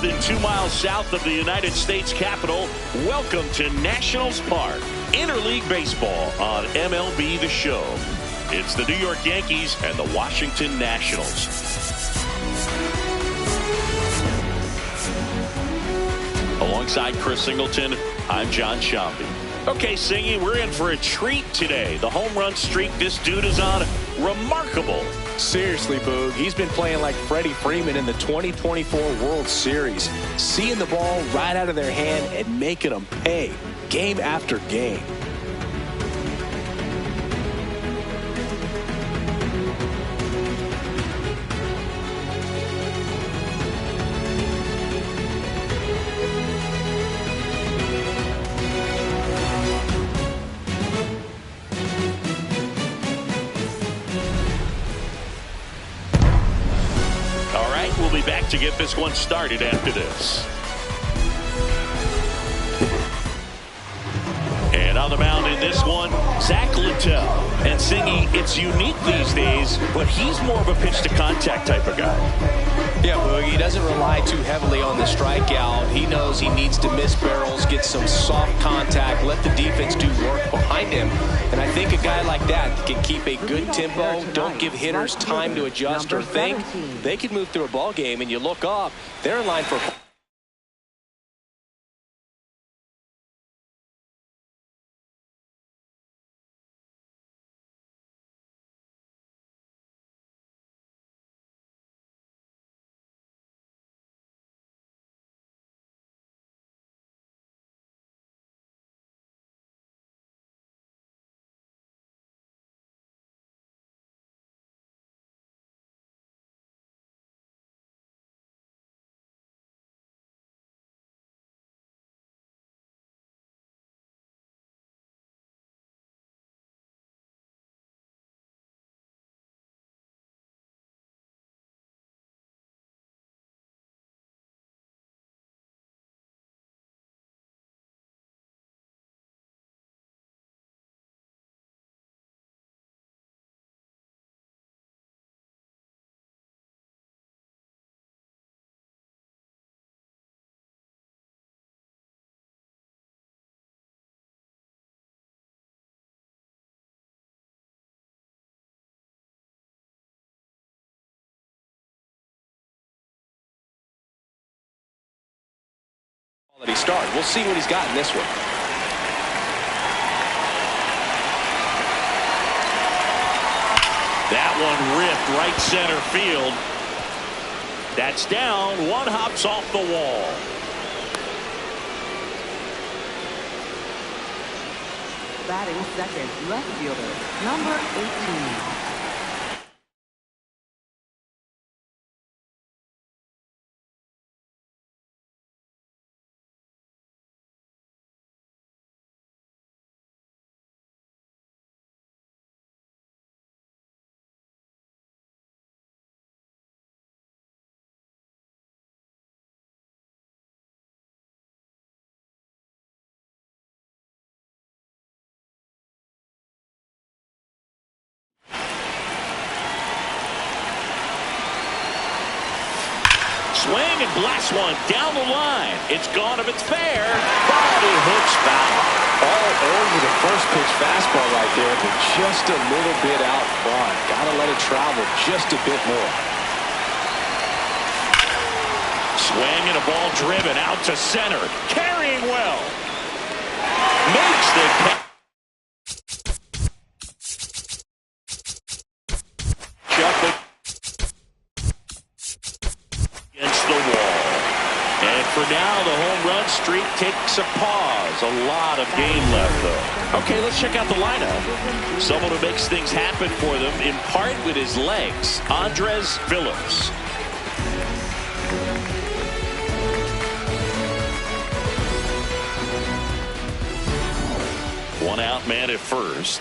than 2 miles south of the United States Capitol. Welcome to Nationals Park, interleague baseball on MLB The Show. It's the New York Yankees and the Washington Nationals. Alongside Chris Singleton, I'm John Shambi. Okay, Singy, we're in for a treat today. The home run streak this dude is on, remarkable. Seriously, Boog, he's been playing like Freddie Freeman in the 2024 World Series. Seeing the ball right out of their hand and making them pay game after game. We'll be back to get this one started after this. And on the mound in this one, Zach Littell. And Singy, it's unique these days, but he's more of a pitch-to-contact type of guy. Yeah, Boog, he doesn't rely too heavily on the strikeout. He knows he needs to miss barrels, get some soft contact, let the defense do work behind him. And I think a guy like that can keep a good tempo, don't give hitters time to adjust or think. They can move through a ball game, and you look up, they're in line for that he started. We'll see what he's got in this one. That one ripped right center field. That's down. One hops off the wall. Batting second, left fielder, number 18. Swing and blast one down the line. It's gone if it's fair. Body hooks foul. All over the first pitch fastball right there, but just a little bit out front. Gotta let it travel just a bit more. Swing and a ball driven out to center. Carrying well. Makes the catch. For now, the home run streak takes a pause. A lot of game left, though. Okay, let's check out the lineup. Someone who makes things happen for them, in part with his legs, Andres Phillips. One out man at first.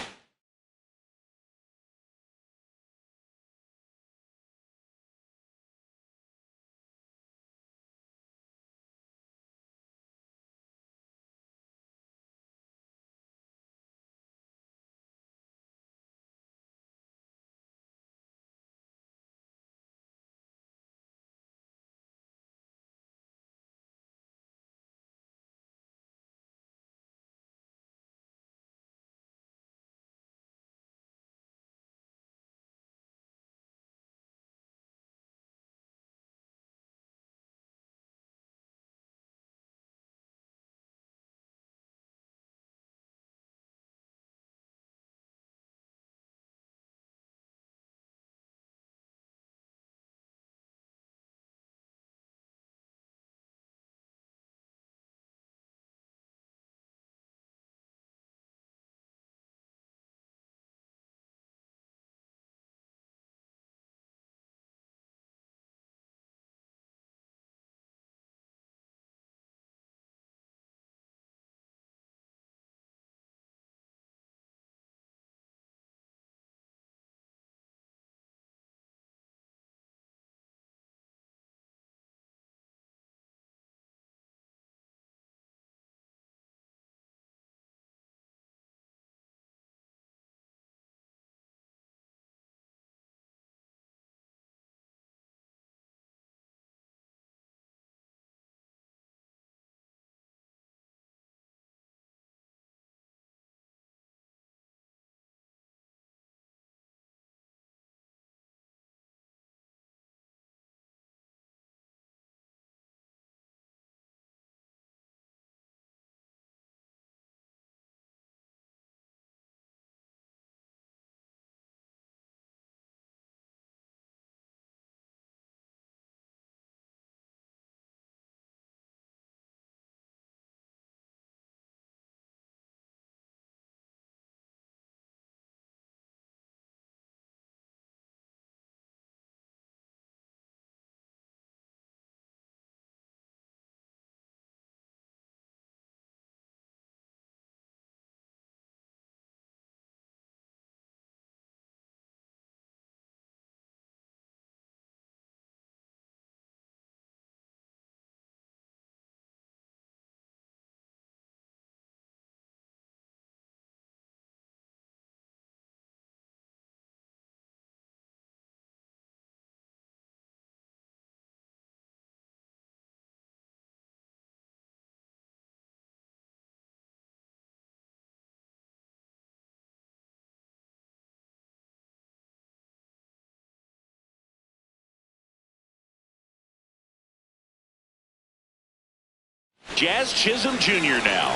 Jazz Chisholm Jr. now.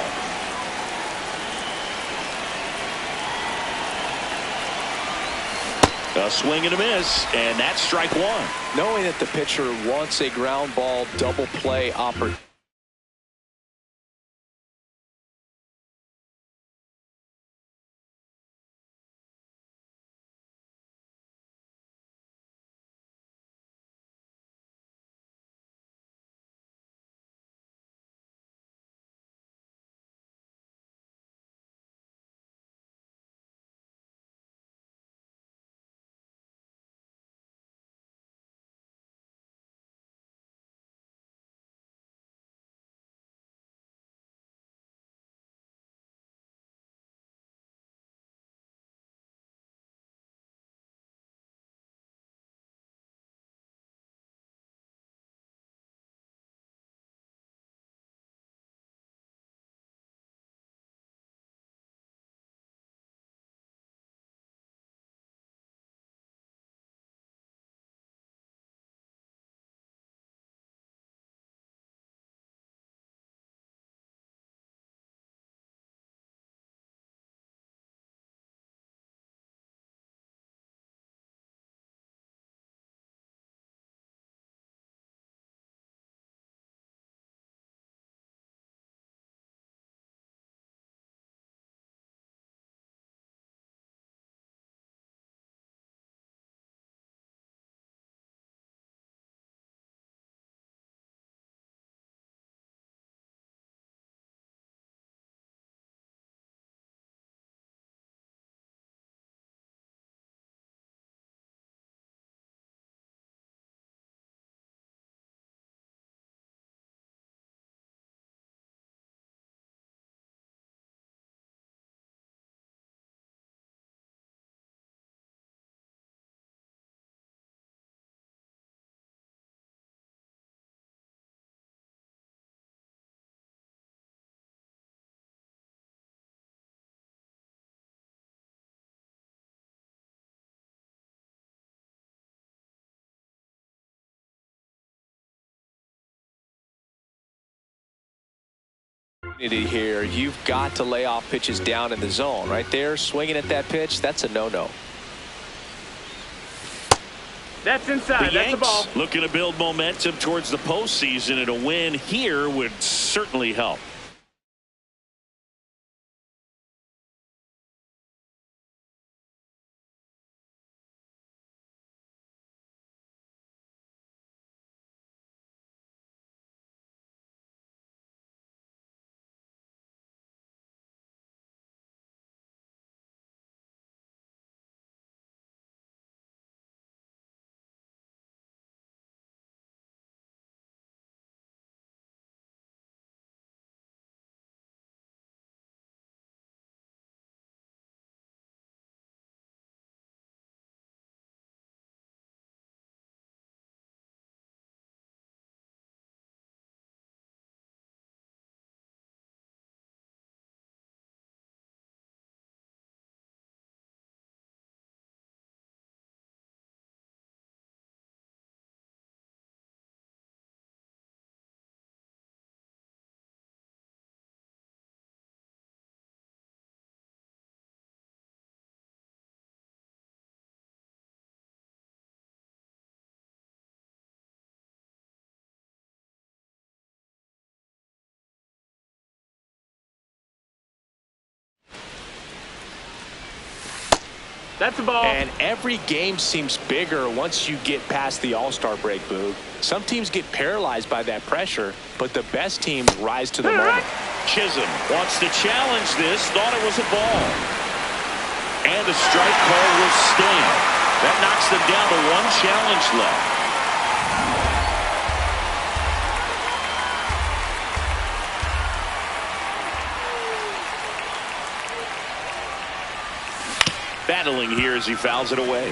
A swing and a miss, and that's strike one. Knowing that the pitcher wants a ground ball double play opportunity. Here, you've got to lay off pitches down in the zone. Right there, swinging at that pitch, that's a no-no. That's inside. The That's the ball. Yanks looking to build momentum towards the postseason, and a win here would certainly help. That's the ball. And every game seems bigger once you get past the All-Star break, Boog. Some teams get paralyzed by that pressure, but the best teams rise to the moment. Chisholm wants to challenge this, thought it was a ball. And the strike call will stand. That knocks them down to one challenge left. Battling here as he fouls it away.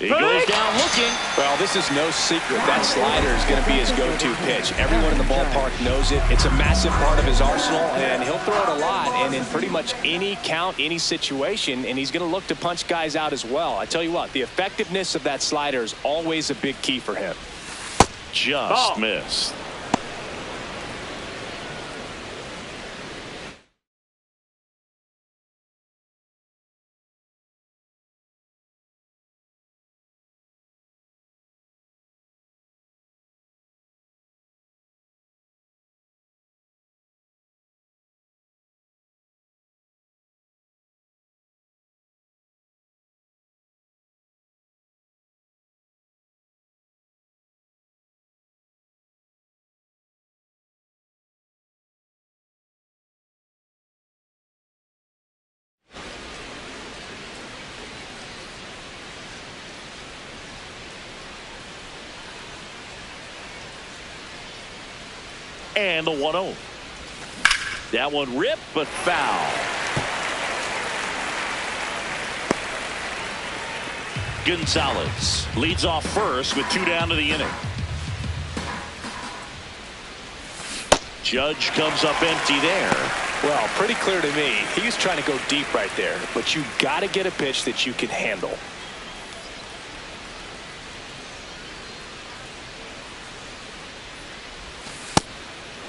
He goes down looking. Well, this is no secret. That slider is going to be his go-to pitch. Everyone in the ballpark knows it. It's a massive part of his arsenal, and he'll throw it a lot and in pretty much any count, any situation, and he's going to look to punch guys out as well. I tell you what, the effectiveness of that slider is always a big key for him. Just missed. And the 1-0. That one ripped, but foul. Gonzalez leads off first with 2 down to the inning. Judge comes up empty there. Well, pretty clear to me. He's trying to go deep right there, but you got to get a pitch that you can handle.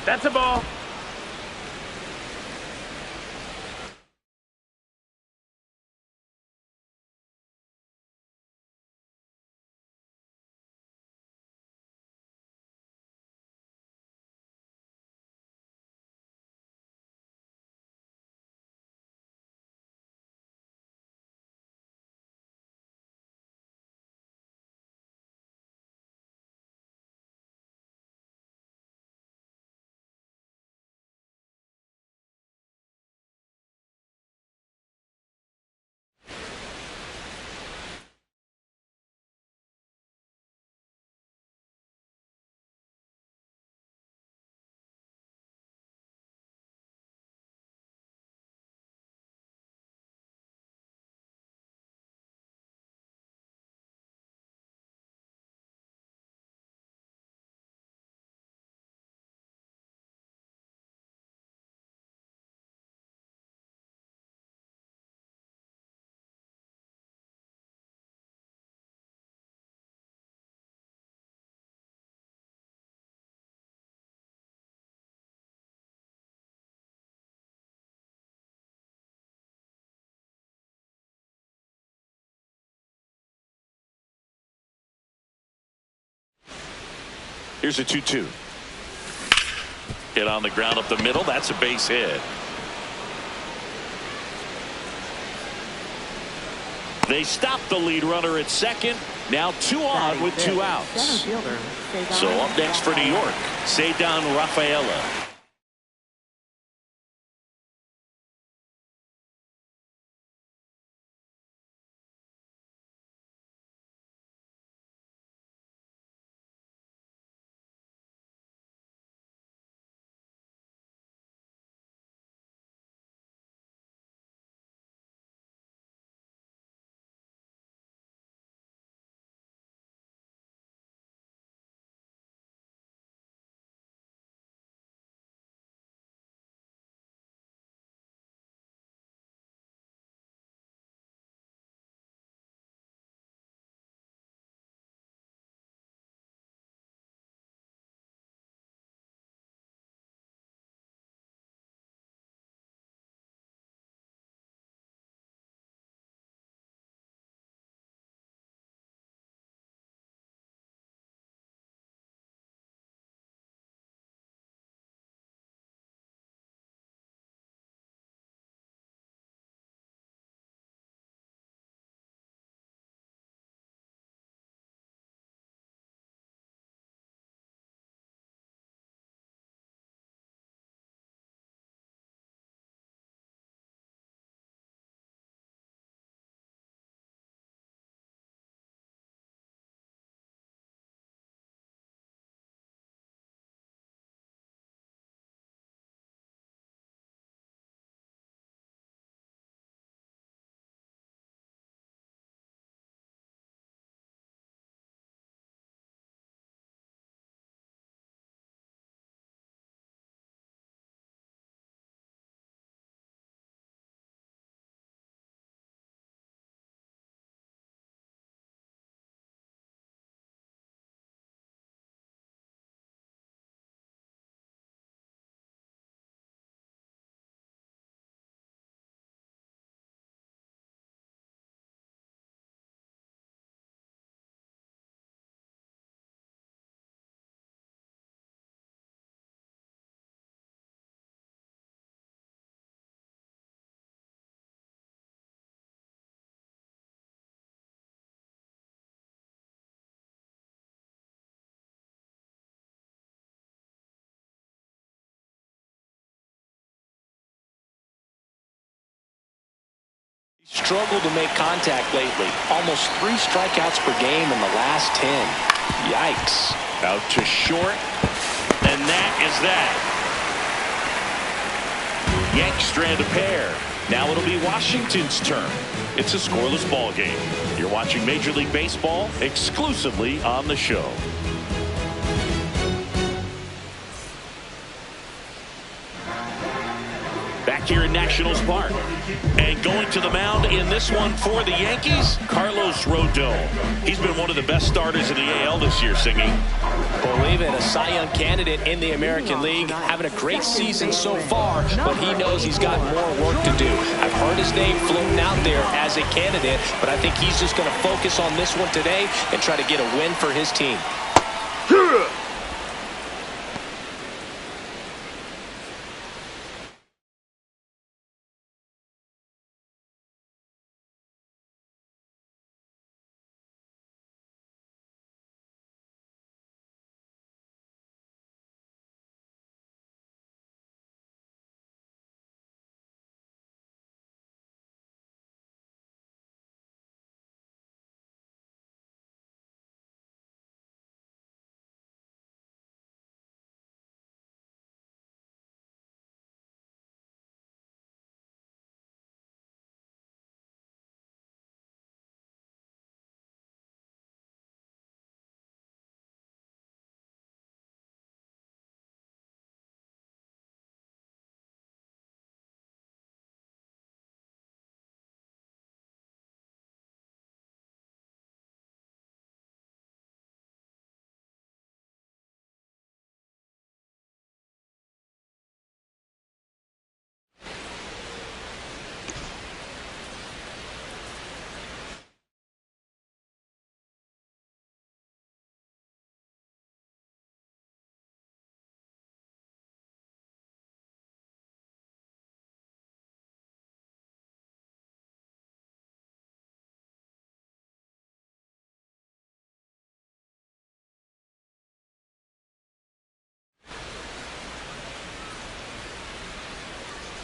That's a ball. Here's a 2-2. Hit on the ground up the middle. That's a base hit. They stop the lead runner at second. Now 2 on with 2 outs. So up next for New York, Ceddanne Rafaela. struggled to make contact lately. Almost 3 strikeouts per game in the last 10. Yikes. Out to short, and that is that. Yanks strand a pair. Now it'll be Washington's turn. It's a scoreless ball game. You're watching Major League Baseball exclusively on the show. Back here in Nationals Park. And going to the mound in this one for the Yankees, Carlos Rodon. He's been one of the best starters in the AL this year, Singing. Believe it, a Cy Young candidate in the American League, having a great season so far, but he knows he's got more work to do. I've heard his name floating out there as a candidate, but I think he's just going to focus on this one today and try to get a win for his team.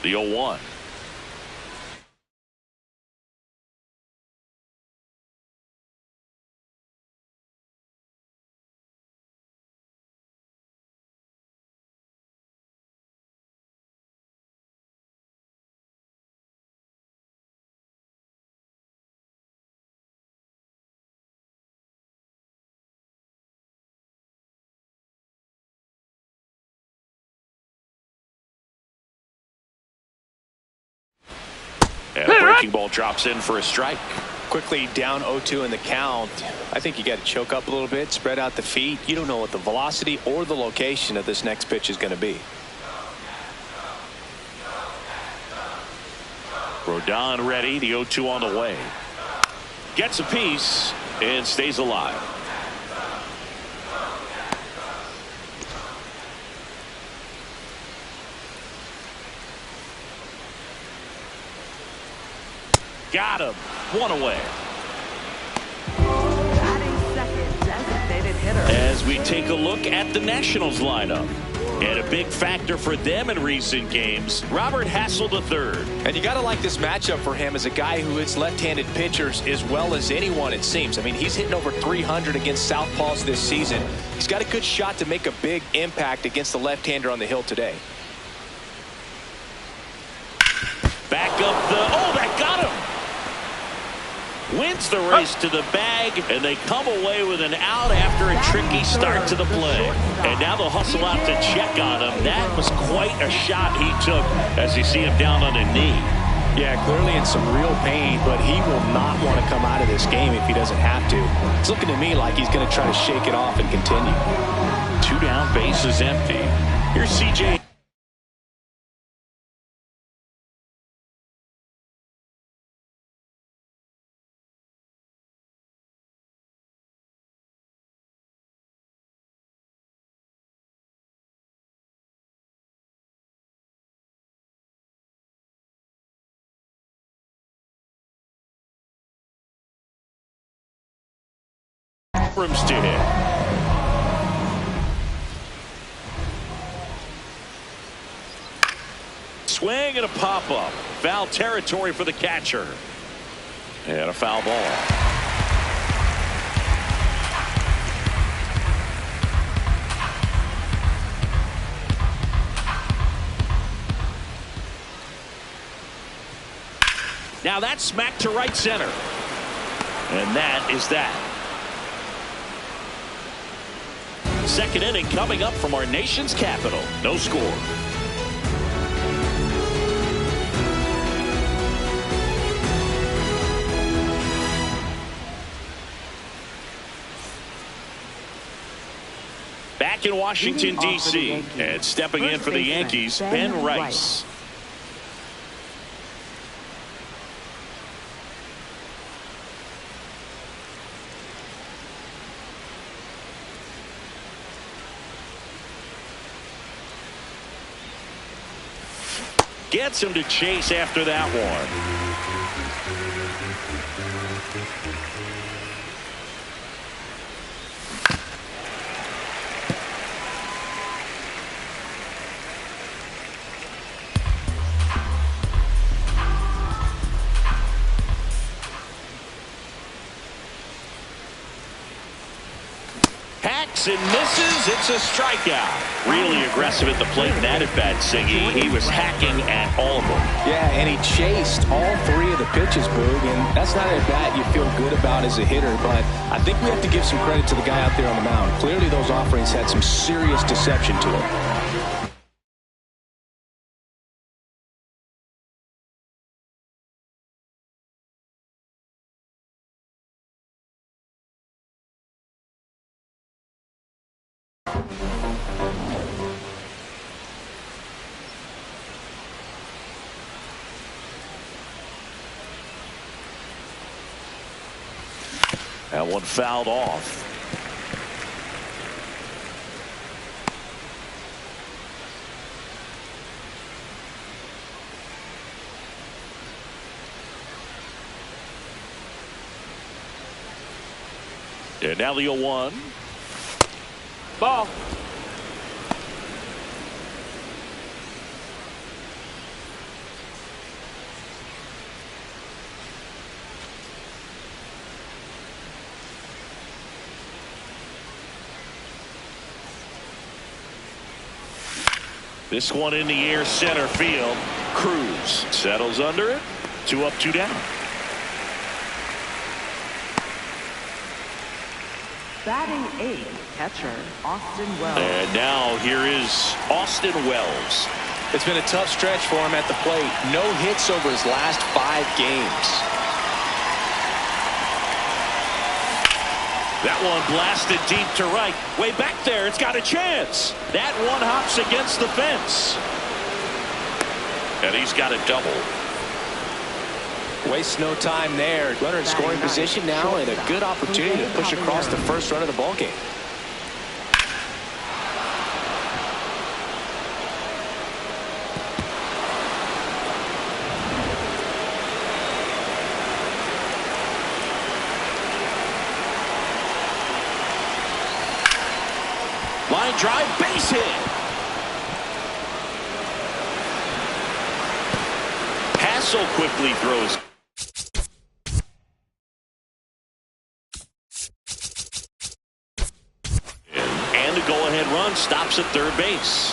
The 0-1. And a breaking ball drops in for a strike. Quickly down 0-2 in the count. I think you got to choke up a little bit, spread out the feet. You don't know what the velocity or the location of this next pitch is going to be. Rodon ready. The 0-2 on the way. Gets a piece and stays alive. Got him. 1 away. Batting second, designated hitter. As we take a look at the Nationals lineup. And a big factor for them in recent games, Robert Hassel III. And you got to like this matchup for him as a guy who hits left-handed pitchers as well as anyone, it seems. I mean, he's hitting over 300 against southpaws this season. He's got a good shot to make a big impact against the left-hander on the hill today. Back up the... Oh, that got him! Wins the race to the bag, and they come away with an out after a tricky start to the play. And now they'll hustle out to check on him. That was quite a shot he took as you see him down on a knee. Yeah, clearly in some real pain, but he will not want to come out of this game if he doesn't have to. It's looking to me like he's going to try to shake it off and continue. 2 down, bases empty. Here's CJ. To hit. Swing and a pop-up. Foul territory for the catcher. And a foul ball. Now that's smacked to right center. And that is that. Second inning coming up from our nation's capital. No score. Back in Washington, D.C. And stepping in for the Yankees, Ben Rice. Gets him to chase after that one. Hacks and misses. It's a strikeout. Really aggressive at the plate in that at-bat, Siggy. He was hacking at all of them. Yeah, and he chased all three of the pitches, Boog, and that's not an at-bat you feel good about as a hitter, but I think we have to give some credit to the guy out there on the mound. Clearly those offerings had some serious deception to him. That one fouled off. And now the 0-1. Ball. This one in the air, center field. Cruz settles under it. 2 up, 2 down. Batting 8th, catcher Austin Wells. And now here is Austin Wells. It's been a tough stretch for him at the plate. No hits over his last 5 games. That one blasted deep to right. Way back there, it's got a chance. That one hops against the fence. And he's got a double. Wastes no time there. Runner in scoring position now and a good opportunity to push across the first run of the ballgame. Line drive, base hit. Hassel quickly throws. And a go-ahead run stops at third base.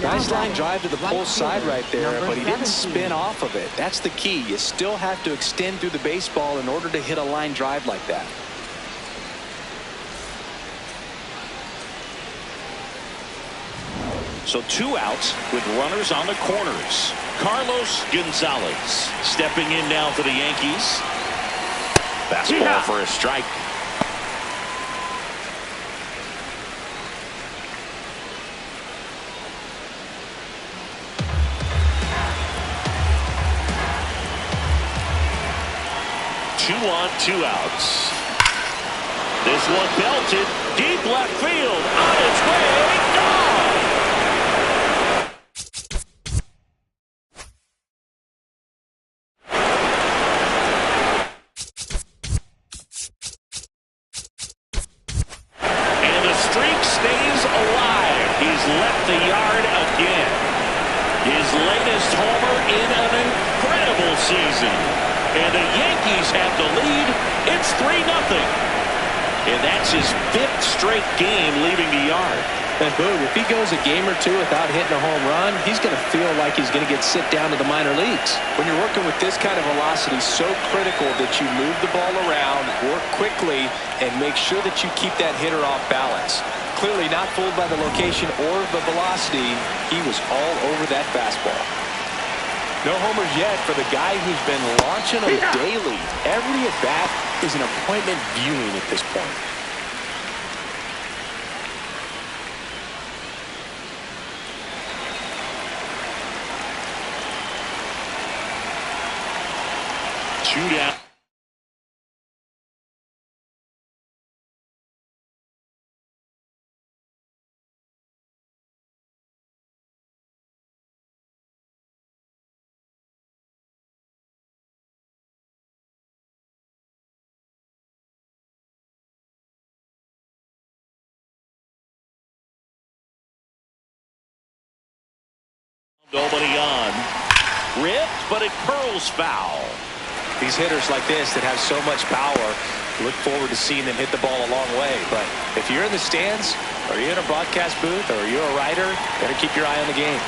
Nice line drive to the pull side right there, but he didn't spin off of it. That's the key. You still have to extend through the baseball in order to hit a line drive like that. So 2 outs with runners on the corners. Carlos Gonzalez stepping in now for the Yankees. Fastball for a strike. Two on, 2 outs. This one belted deep left field on its way. Gone. Stays alive. He's left the yard again. His latest homer in an incredible season. And the Yankees have the lead. It's 3-0. And that's his 5th straight game leaving the yard. And Boog, if he goes a game or two without hitting a home run, he's going to feel like he's going to get sent down to the minor leagues. When you're working with this kind of velocity, so critical that you move the ball around, work quickly, and make sure that you keep that hitter off balance. Clearly not fooled by the location or the velocity. He was all over that fastball. No homers yet for the guy who's been launching them daily. Every at-bat is an appointment viewing at this point. Shootout. Nobody on. Ripped, but it curls foul. These hitters like this that have so much power, look forward to seeing them hit the ball a long way. But if you're in the stands, or you're in a broadcast booth, or you're a writer, better keep your eye on the game.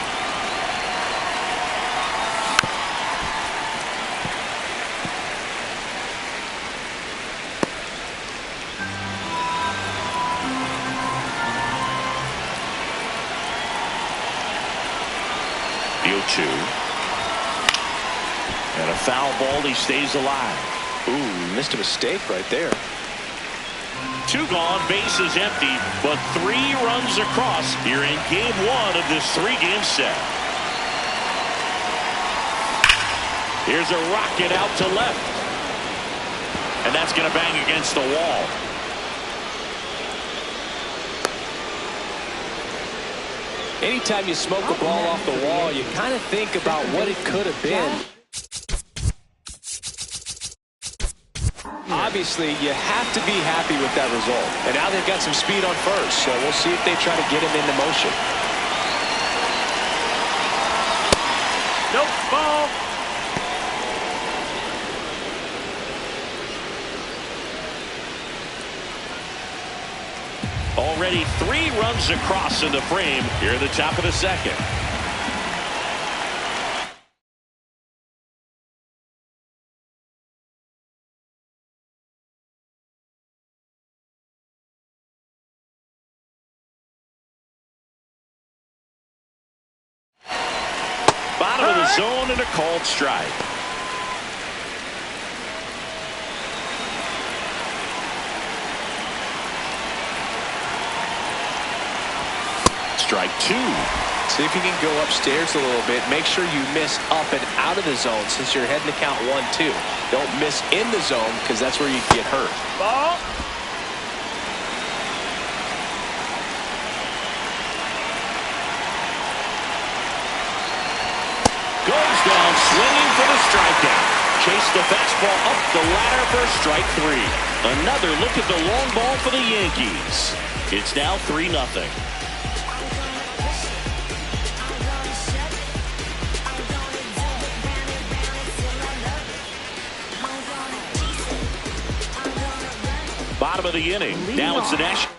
The 0-2. And a foul ball. He stays alive. Ooh, missed a mistake right there. 2 gone, bases empty, but 3 runs across here in game 1 of this 3-game set. Here's a rocket out to left. And that's going to bang against the wall. Anytime you smoke a ball off the wall, you kind of think about what it could have been. Obviously, you have to be happy with that result. And now they've got some speed on first, so we'll see if they try to get him into motion. Nope, ball. Already 3 runs across in the frame here at the top of the 2nd. Bottom of the zone and a called strike. Strike 2. See if you can go upstairs a little bit. Make sure you miss up and out of the zone since you're heading to count 1-2. Don't miss in the zone because that's where you can get hurt. Ball. Goes down swinging for the strikeout. Chase the fastball up the ladder for strike 3. Another look at the long ball for the Yankees. It's now 3-0. Bottom of the inning. Now it's the National.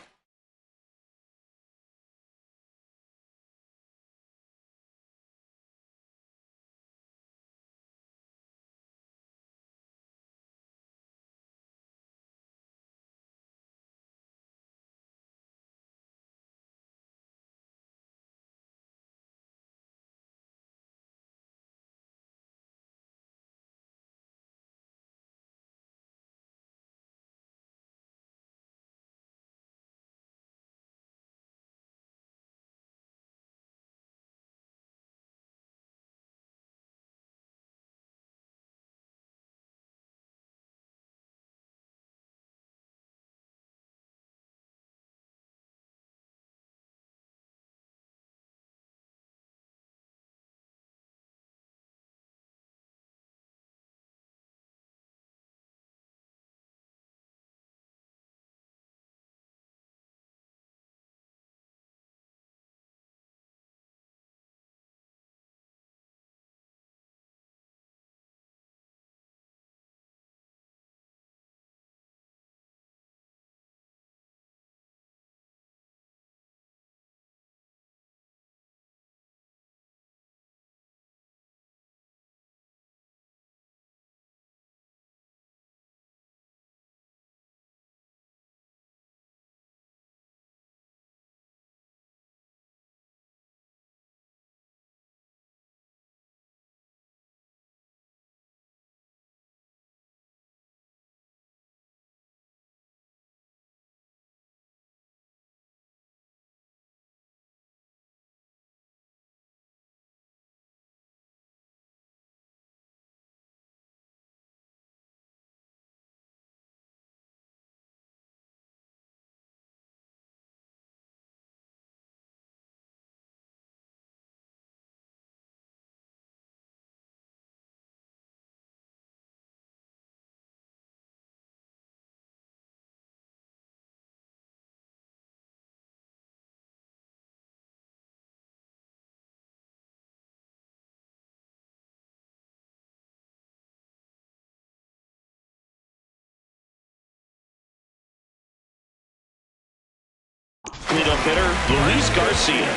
cleanup hitter, Luis Garcia.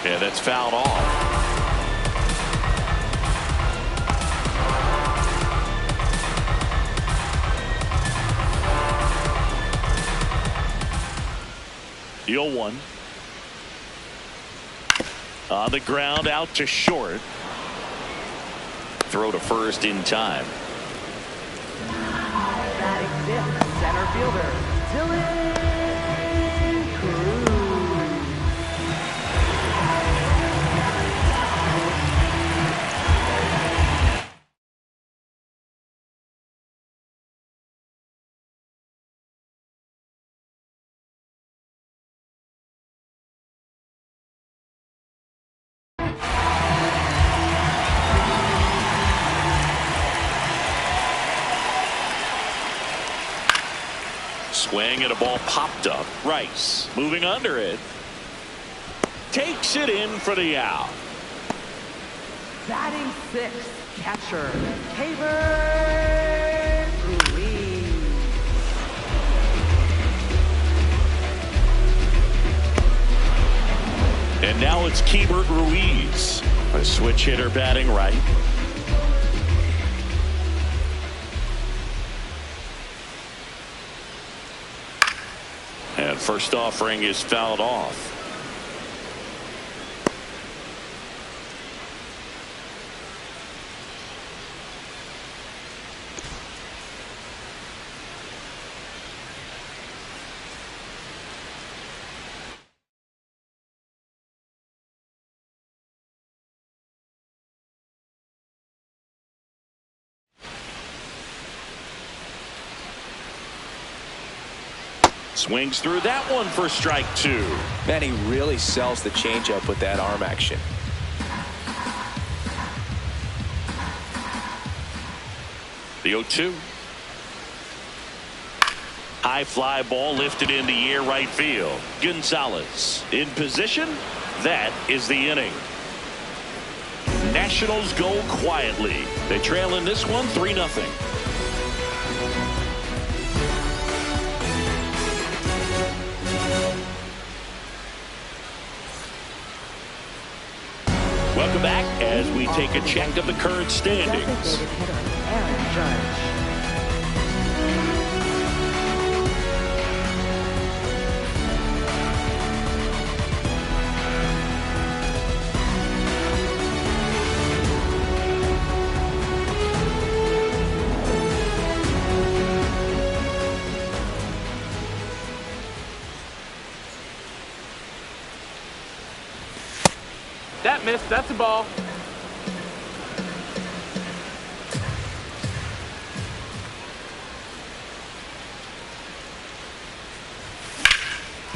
Yeah, that's fouled off. The 0-1. On the ground, out to short. Throw to first in time. Batting fifth, center fielder, Dylan Cruz. Swing and a ball popped up. Rice moving under it. Takes it in for the out. Batting sixth, catcher, Tabor Ruiz. And now it's Keibert Ruiz, a switch hitter batting right. And first offering is fouled off. Swings through that one for strike two. Man, he really sells the changeup with that arm action. The 0-2. High fly ball lifted in the air right field. Gonzalez in position. That is the inning. Nationals go quietly. They trail in this one 3-0. Welcome back as we take a check of the current standings. Designated hitter, Aaron Judge. That missed. That's a ball.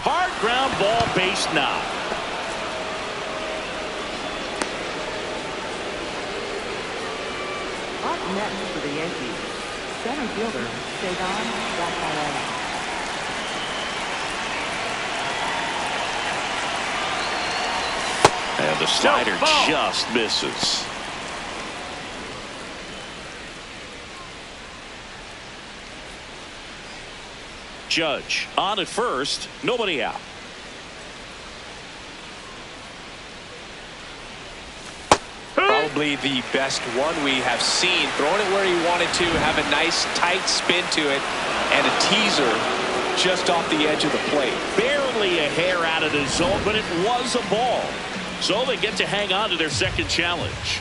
Hard ground ball, base knock. Up next for the Yankees, center fielder, Cedar Rafael. And the slider just misses. Judge on at first, nobody out. Probably the best one we have seen. Throwing it where he wanted to, have a nice tight spin to it, and a teaser just off the edge of the plate. Barely a hair out of the zone, but it was a ball. So they get to hang on to their second challenge.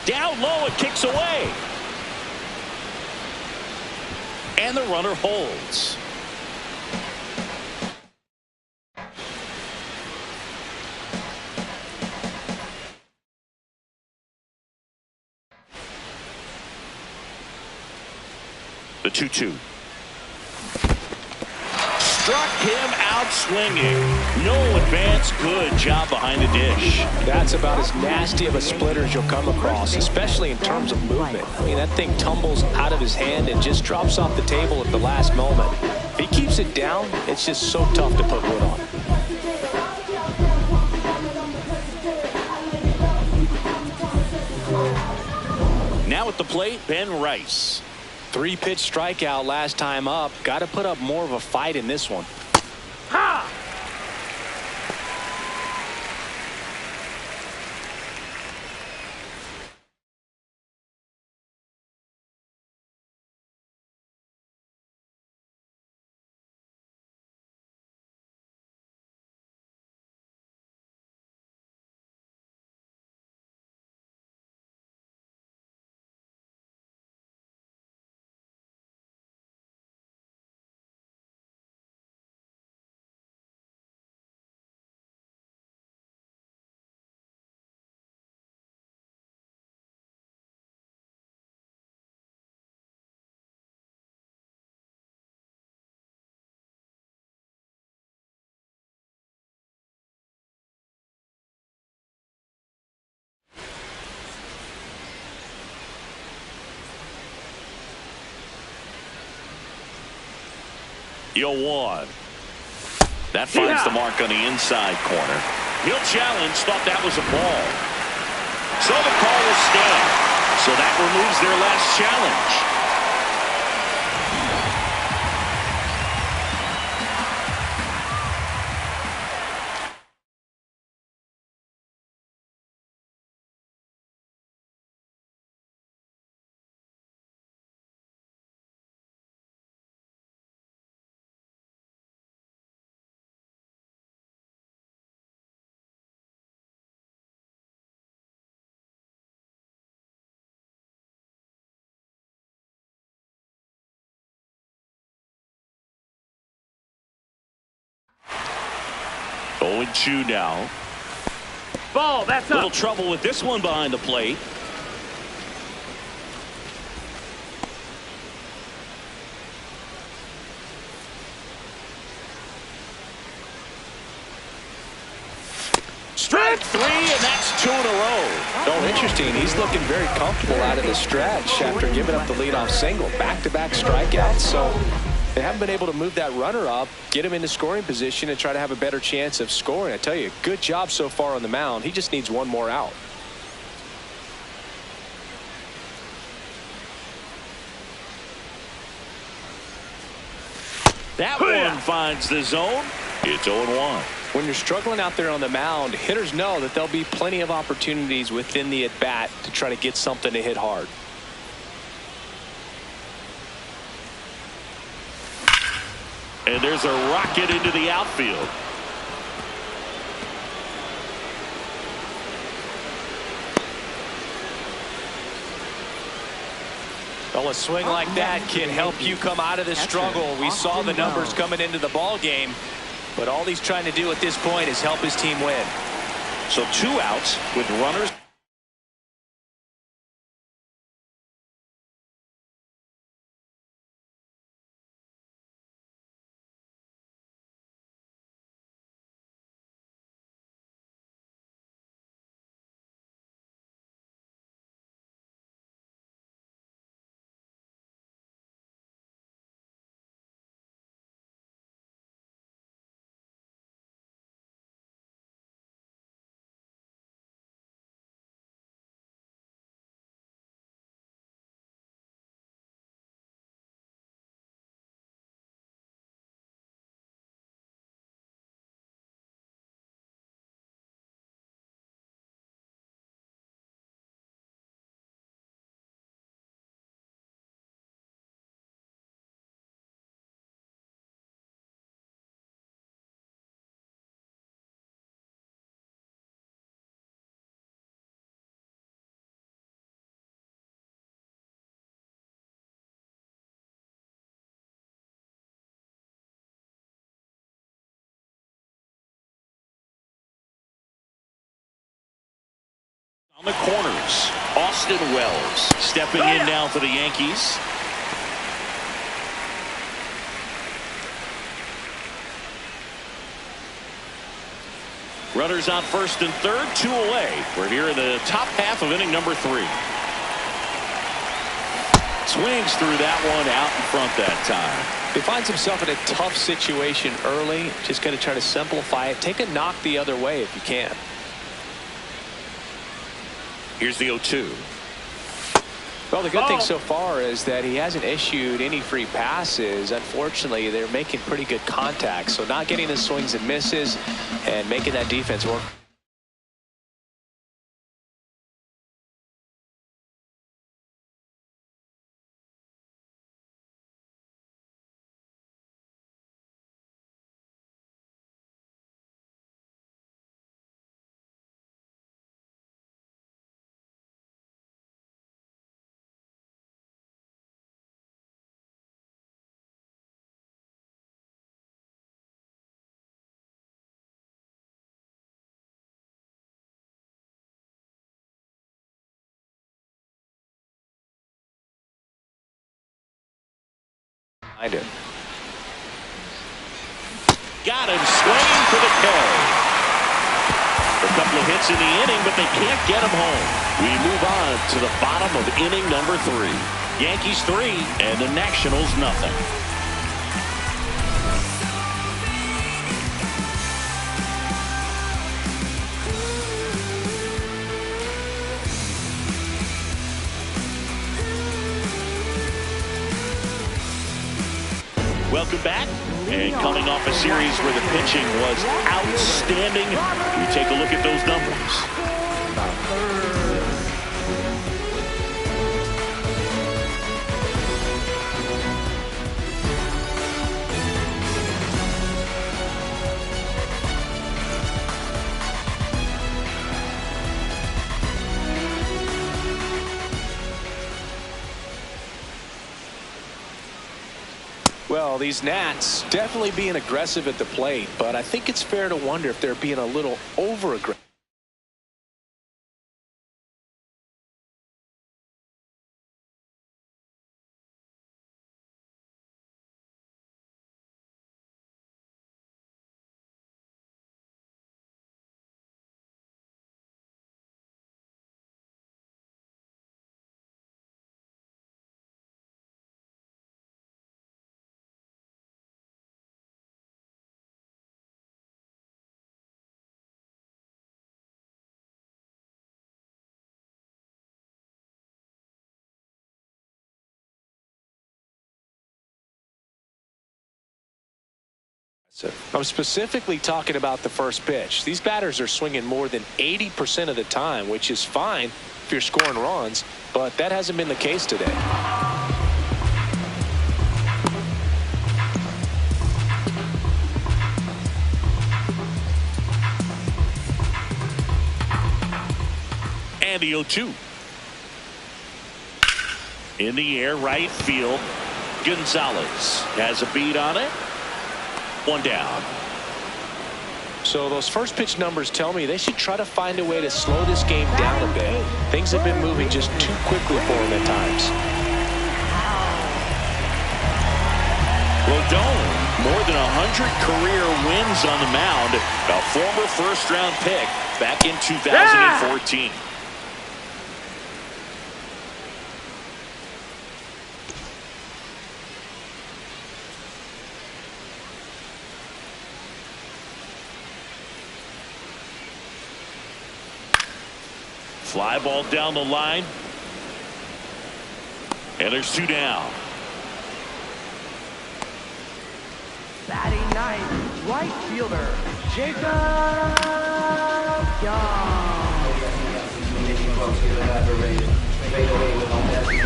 Down low, it kicks away. And the runner holds. The 2-2. Struck him out swinging. No advance. Good job behind the dish. That's about as nasty of a splitter as you'll come across, especially in terms of movement. I mean, that thing tumbles out of his hand and just drops off the table at the last moment. If he keeps it down, it's just so tough to put wood on. Now at the plate, Ben Rice. 3-pitch strikeout last time up. Got to put up more of a fight in this one. Ha! The 0-1. That finds the mark on the inside corner. He'll challenge. Thought that was a ball. So the call will stand. So that removes their last challenge. Oh, 0-2 now. Ball, that's Little up. trouble with this one behind the plate. Strike 3, and that's 2 in a row. Oh, interesting. He's looking very comfortable out of the stretch after giving up the leadoff single. Back-to-back strikeouts, so they haven't been able to move that runner up, get him into scoring position, and try to have a better chance of scoring. I tell you, good job so far on the mound. He just needs one more out. That one finds the zone. It's 0-1. When you're struggling out there on the mound, hitters know that there'll be plenty of opportunities within the at-bat to try to get something to hit hard. And there's a rocket into the outfield. Well, a swing like that can help you come out of the struggle. We saw the numbers coming into the ball game, but all he's trying to do at this point is help his team win. So 2 outs with runners On the corners, Austin Wells stepping in now for the Yankees. Runners on first and third, 2 away. We're here in the top half of inning number 3. Swings through that one out in front that time. He finds himself in a tough situation early. Just got to try to simplify it. Take a knock the other way if you can. Here's the 0-2. Well, the good thing so far is that he hasn't issued any free passes. Unfortunately, they're making pretty good contact, so not getting the swings and misses and making that defense work. I do. Got him swinging for the K. A couple of hits in the inning, but they can't get him home. We move on to the bottom of inning number 3. Yankees 3 and the Nationals nothing. Welcome back. And coming off a series where the pitching was outstanding, we take a look at those numbers. Well, these Nats definitely being aggressive at the plate, but I think it's fair to wonder if they're being a little over-aggressive. I'm specifically talking about the first pitch. These batters are swinging more than 80% of the time, which is fine if you're scoring runs, but that hasn't been the case today. And the 0-2. In the air, right field. Gonzalez has a beat on it. 1 down. So those first pitch numbers tell me they should try to find a way to slow this game down a bit. Things have been moving just too quickly for them at times. Rodon, more than 100 career wins on the mound. A former first-round pick back in 2014. Fly ball down the line. And there's 2 down. Batting ninth, right fielder, Jacob Young.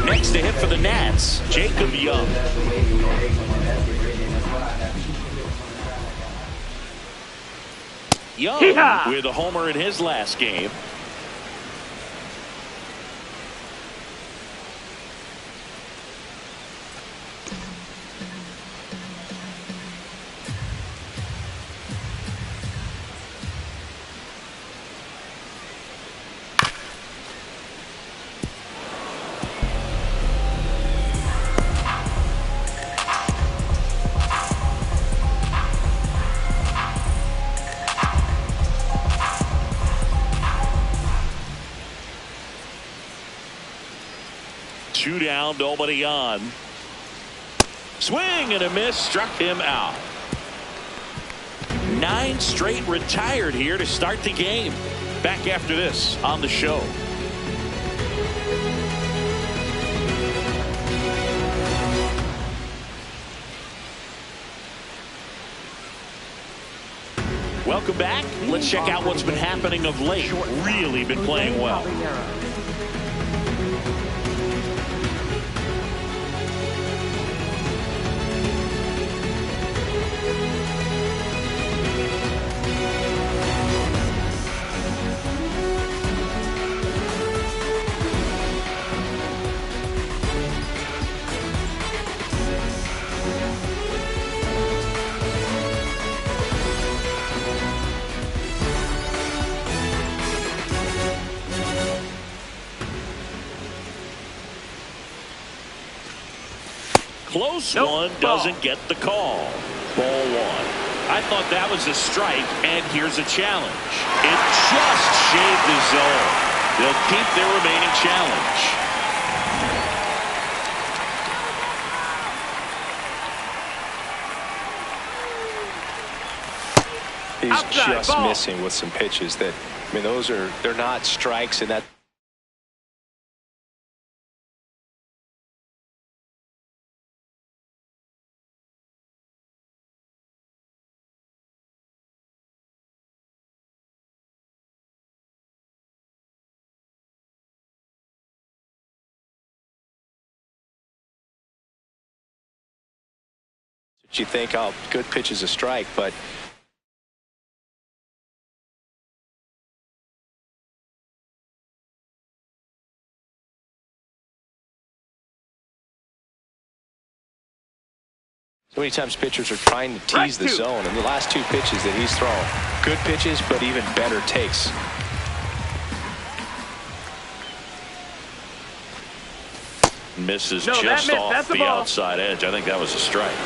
Next to hit for the Nats, Jacob Young. Young with a homer in his last game. 2 down, nobody on. Swing and a miss, struck him out. 9 straight retired here to start the game. Back after this on the show. Welcome back. Let's check out what's been happening of late. Really been playing well. Close one, doesn't get the call. Ball 1. I thought that was a strike, and here's a challenge. It just shaved the zone. They'll keep their remaining challenge. He's outside, just ball. missing with some pitches that, I mean, they're not strikes, and that. You think, oh, good pitch is a strike, but so many times pitchers are trying to tease the zone, and the last 2 pitches that he's thrown, good pitches, but even better takes. Misses just off the outside edge. I think that was a strike.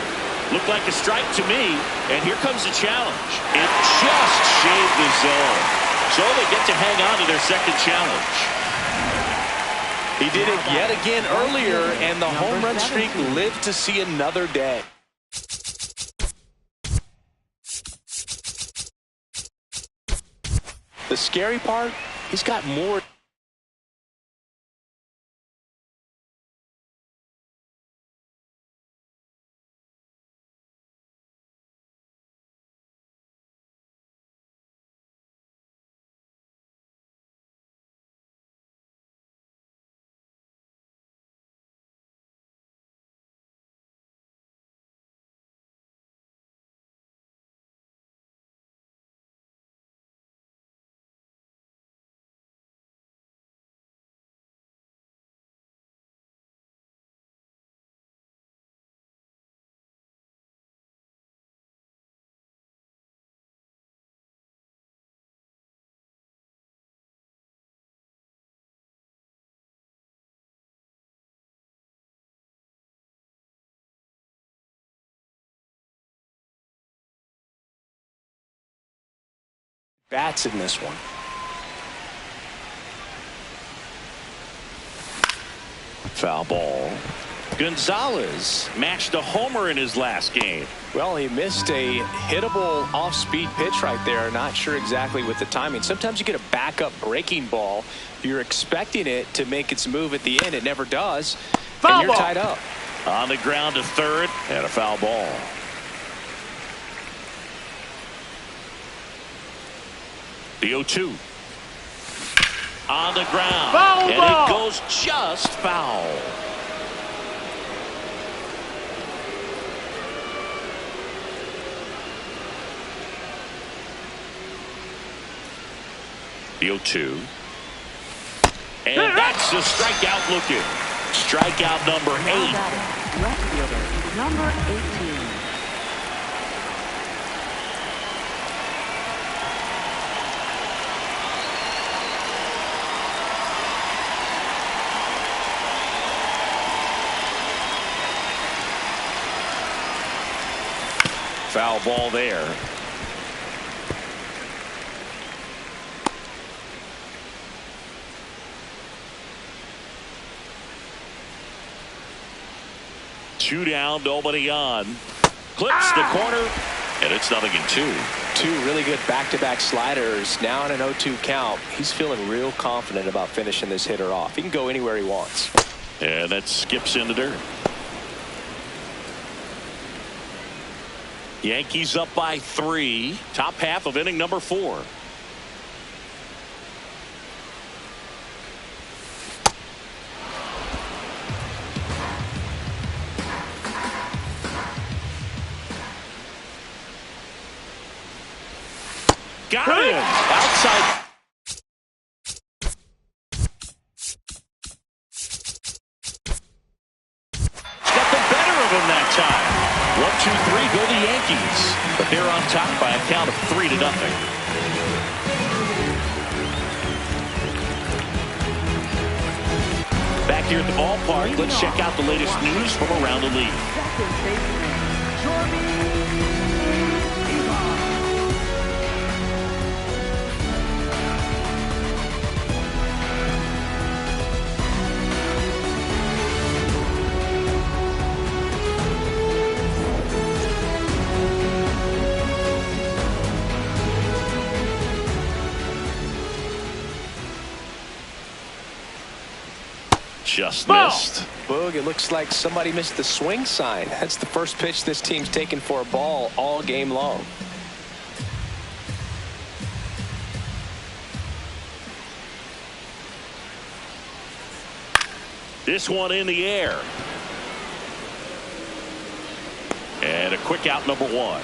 Looked like a strike to me, and here comes the challenge. It just shaved the zone. So they get to hang on to their second challenge. He did it yet again earlier, and the home run streak lived to see another day. The scary part, he's got more. Bats in this one. Foul ball. Gonzalez mashed a homer in his last game. Well, he missed a hittable off-speed pitch right there. Not sure exactly with the timing. Sometimes you get a backup breaking ball. You're expecting it to make its move at the end. It never does. And you're tied up. On the ground to third, and a foul ball. The 0-2. On the ground. Foul and ball. It goes just foul. The 0-2. And that's a strikeout looking. Strikeout number 8. Left fielder, number 18. Foul ball there. 2 down, nobody on. Clips the corner, and it's 0-2. Two really good back-to-back sliders. Now in an 0-2 count. He's feeling real confident about finishing this hitter off. He can go anywhere he wants. And that skips in the dirt. Yankees up by 3. Top half of inning number 4. Got him outside. Got the better of him that time. 1-2-3 go the Yankees, but they're on top by a count of 3-0. Back here at the ballpark, let's check out the latest news from around the league. Just missed. Boog, it looks like somebody missed the swing sign. That's the first pitch this team's taken for a ball all game long. This one in the air. And a quick out, number 1.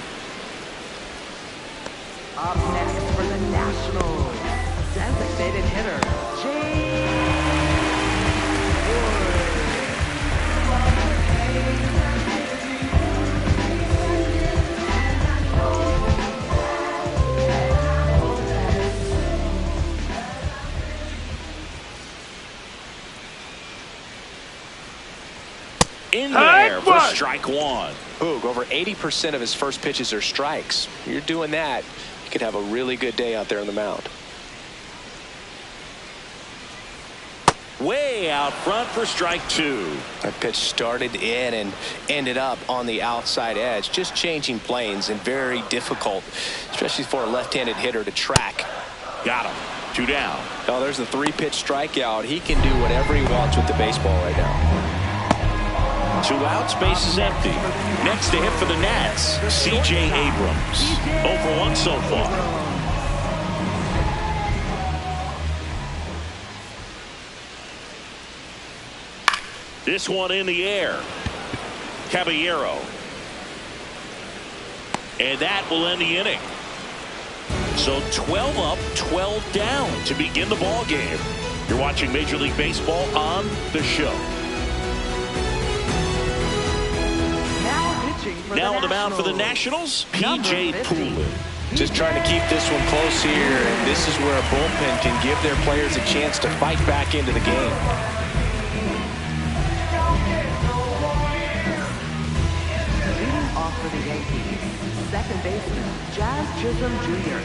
Up next for the Nationals, designated hitter, James. In there for strike 1. Boog, over 80% of his first pitches are strikes. You're doing that, you could have a really good day out there on the mound. Way out front for strike 2. That pitch started in and ended up on the outside edge, just changing planes, and very difficult, especially for a left-handed hitter to track. Got him. 2 down. Oh, there's the 3-pitch strikeout. He can do whatever he wants with the baseball right now. 2 outs, base is empty. Next to hit for the Nats, C.J. Abrams. 0 for 1 so far. This one in the air. Caballero. And that will end the inning. So 12 up, 12 down to begin the ball game. You're watching Major League Baseball on the show. Now on the mound for the Nationals, P.J. Poolin. Just trying to keep this one close here, and this is where a bullpen can give their players a chance to fight back into the game. Leading off for the Yankees, second baseman, Jazz Chisholm Jr.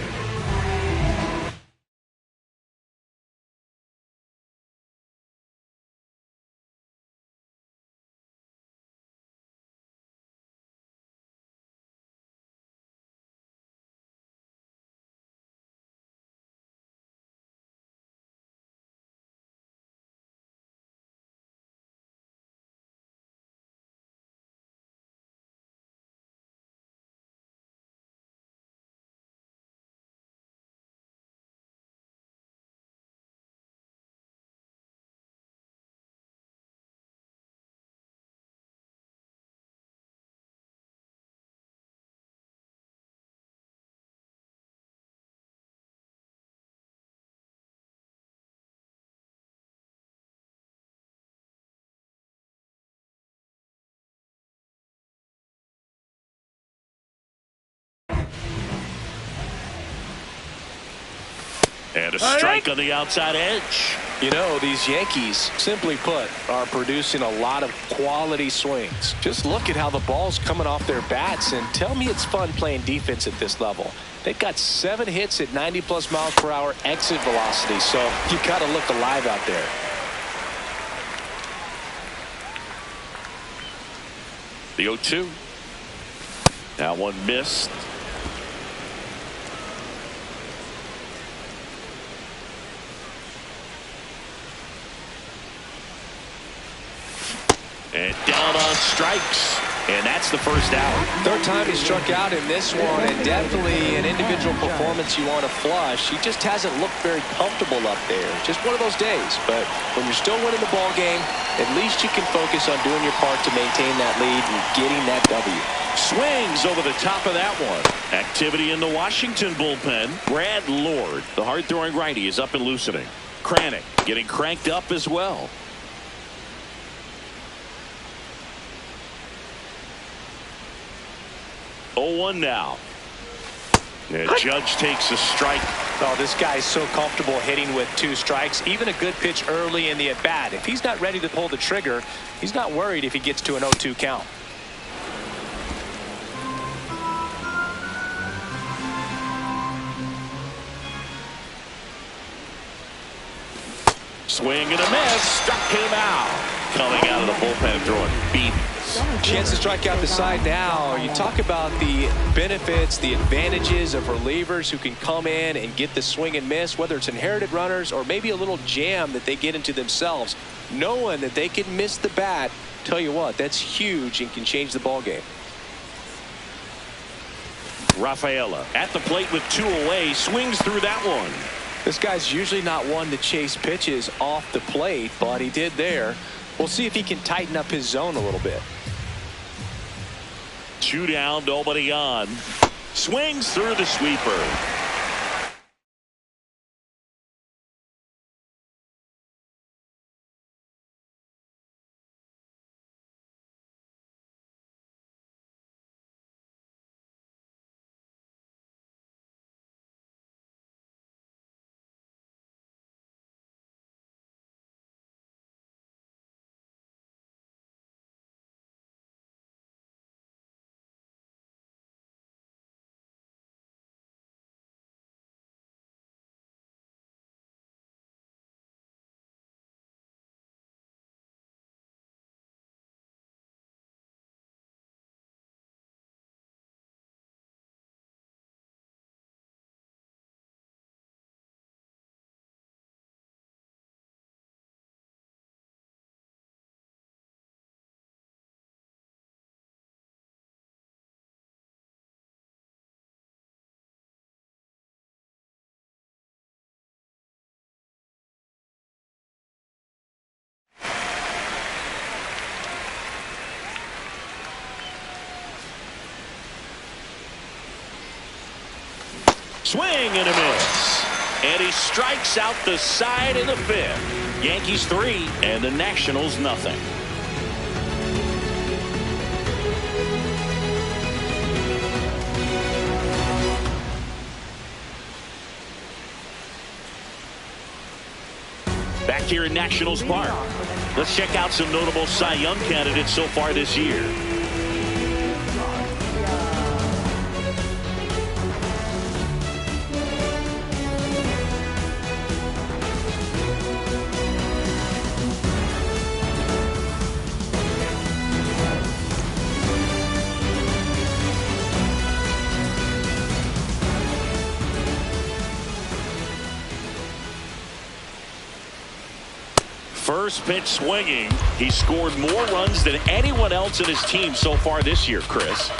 And a strike on the outside edge. You know, these Yankees, simply put, are producing a lot of quality swings. Just look at how the ball's coming off their bats, and tell me it's fun playing defense at this level. They've got 7 hits at 90+ miles per hour exit velocity, so you got to look alive out there. The 0-2. That one missed. And down on strikes. And that's the first out. Third time he struck out in this one, and definitely an individual performance you want to flush. He just hasn't looked very comfortable up there. Just one of those days. But when you're still winning the ball game, at least you can focus on doing your part to maintain that lead and getting that W. Swings over the top of that one. Activity in the Washington bullpen. Brad Lord, the hard-throwing righty, is up and loosening. Kranick getting cranked up as well. 0-1 now. And Judge takes a strike. Oh, this guy's so comfortable hitting with 2 strikes. Even a good pitch early in the at-bat. If he's not ready to pull the trigger, he's not worried if he gets to an 0-2 count. Swing and a miss. Struck him out. Coming out of the bullpen throwing beat. Chance to strike out the side now. You talk about the benefits, the advantages of relievers who can come in and get the swing and miss, whether it's inherited runners or maybe a little jam that they get into themselves. Knowing that they can miss the bat, tell you what, that's huge and can change the ball game. Rafaela at the plate with 2 away, swings through that one. This guy's usually not one to chase pitches off the plate, but he did there. We'll see if he can tighten up his zone a little bit. 2 down, nobody on. Swings through the sweeper. Swing and a miss. And he strikes out the side in the 5th. Yankees 3 and the Nationals nothing. Back here in Nationals Park. Let's check out some notable Cy Young candidates so far this year. First pitch swinging. He scored more runs than anyone else in his team so far this year, Chris.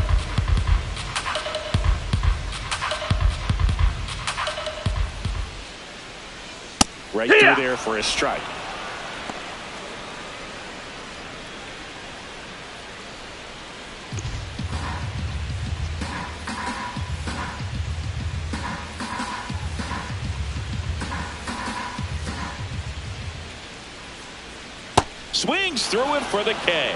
Right through there for a strike. Swings through it for the K.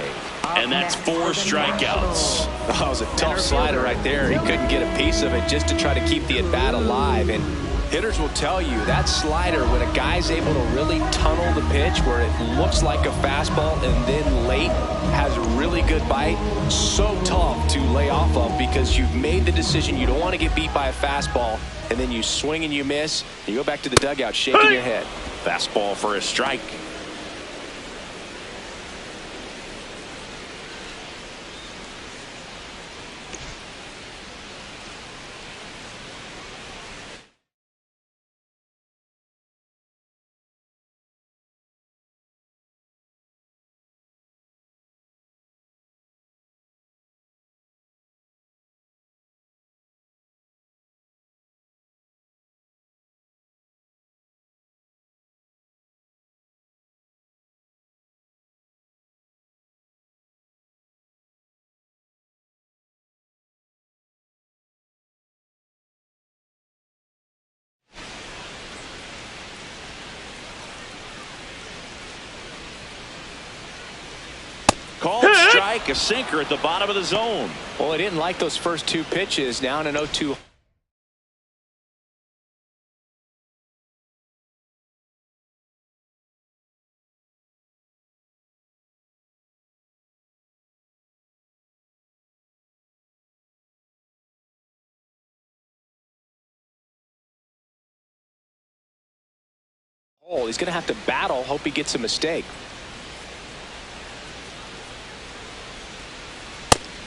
And that's 4 strikeouts. Oh, it was a tough slider right there. He couldn't get a piece of it just to try to keep the at-bat alive. And hitters will tell you that slider, when a guy's able to really tunnel the pitch where it looks like a fastball and then late has a really good bite, so tough to lay off of because you've made the decision you don't want to get beat by a fastball, and then you swing and you miss. You go back to the dugout shaking your head. Fastball for a strike. strike, a sinker at the bottom of the zone. Well, I didn't like those first two pitches. Now in an 0-2. He's going to have to battle. Hope he gets a mistake.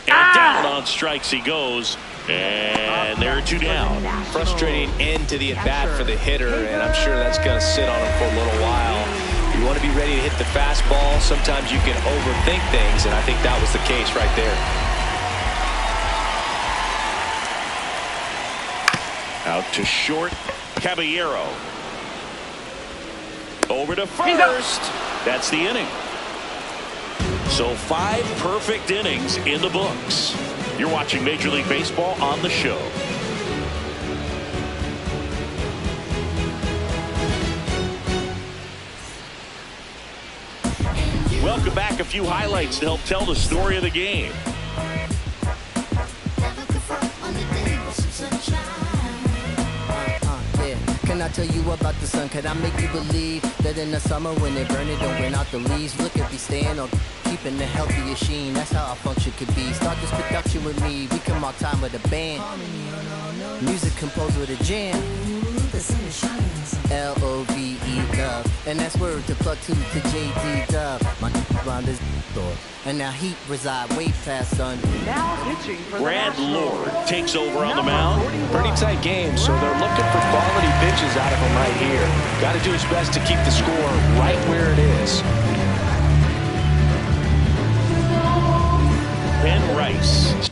And down on strikes he goes. And there are two down. Frustrating end to the at-bat for the hitter, and I'm sure that's going to sit on him for a little while. You want to be ready to hit the fastball. Sometimes you can overthink things, and I think that was the case right there. Out to short, Caballero. Over to first. That's the inning. So 5 perfect innings in the books. You're watching Major League Baseball on the show. Welcome back. A few highlights to help tell the story of the game. Can I tell you about the sun? Can I make you believe that in the summer when they burn it, don't burn out the leaves? Look at me staying on keeping the healthiest sheen. That's how our function could be. Start this production with me. We can mark time with a band. Music composed with a jam. L-O-V-E, love. And that's word to plug to J.D. Dub. My round is door. And now heat reside way past sun. Now pitching for Brad the Nationals. Lord takes over on the mound. Pretty tight game, so they're looking for quality pitches out of him right here. Got to do his best to keep the score right where it is. Ben Rice.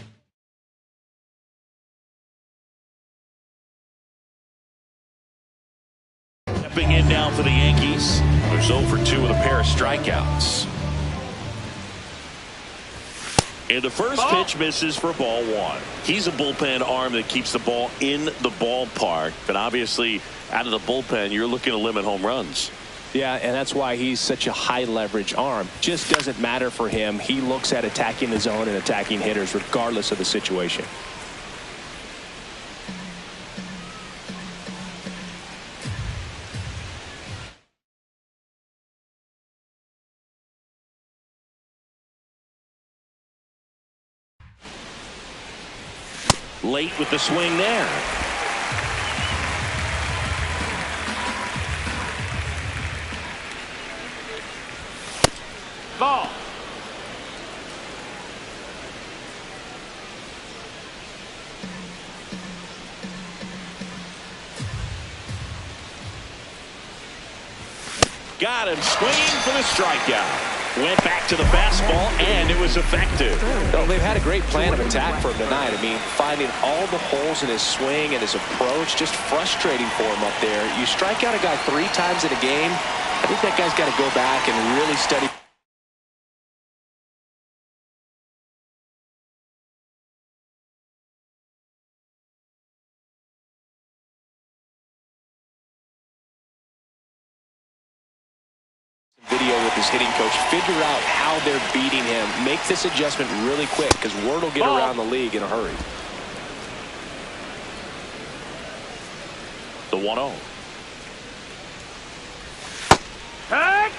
Stepping in now for the Yankees. There's 0 for 2 with a pair of strikeouts. And the first pitch misses for ball 1. He's a bullpen arm that keeps the ball in the ballpark. But obviously, out of the bullpen, you're looking to limit home runs. Yeah, and that's why he's such a high leverage arm. Just doesn't matter for him. He looks at attacking the zone and attacking hitters regardless of the situation. Late with the swing there. Ball. Got him swinging for the strikeout. Went back to the fastball, and it was effective. Well, they've had a great plan of attack for him tonight. I mean, finding all the holes in his swing and his approach, just frustrating for him up there. You strike out a guy 3 times in a game, I think that guy's got to go back and really study. Video with his hitting coach, figure out how they're beating him, make this adjustment really quick because word will get around the league in a hurry. The 1-0.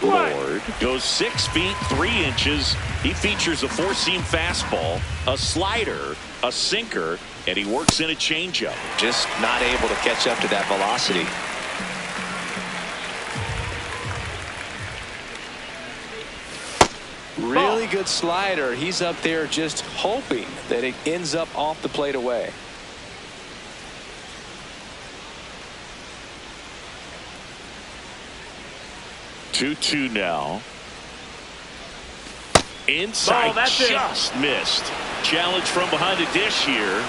Lord goes 6 feet 3 inches. He features a 4-seam fastball, a slider, a sinker, and he works in a changeup. Just not able to catch up to that velocity. Really good slider. He's up there just hoping that it ends up off the plate away. Two now. Inside, just missed. Challenge from behind the dish here.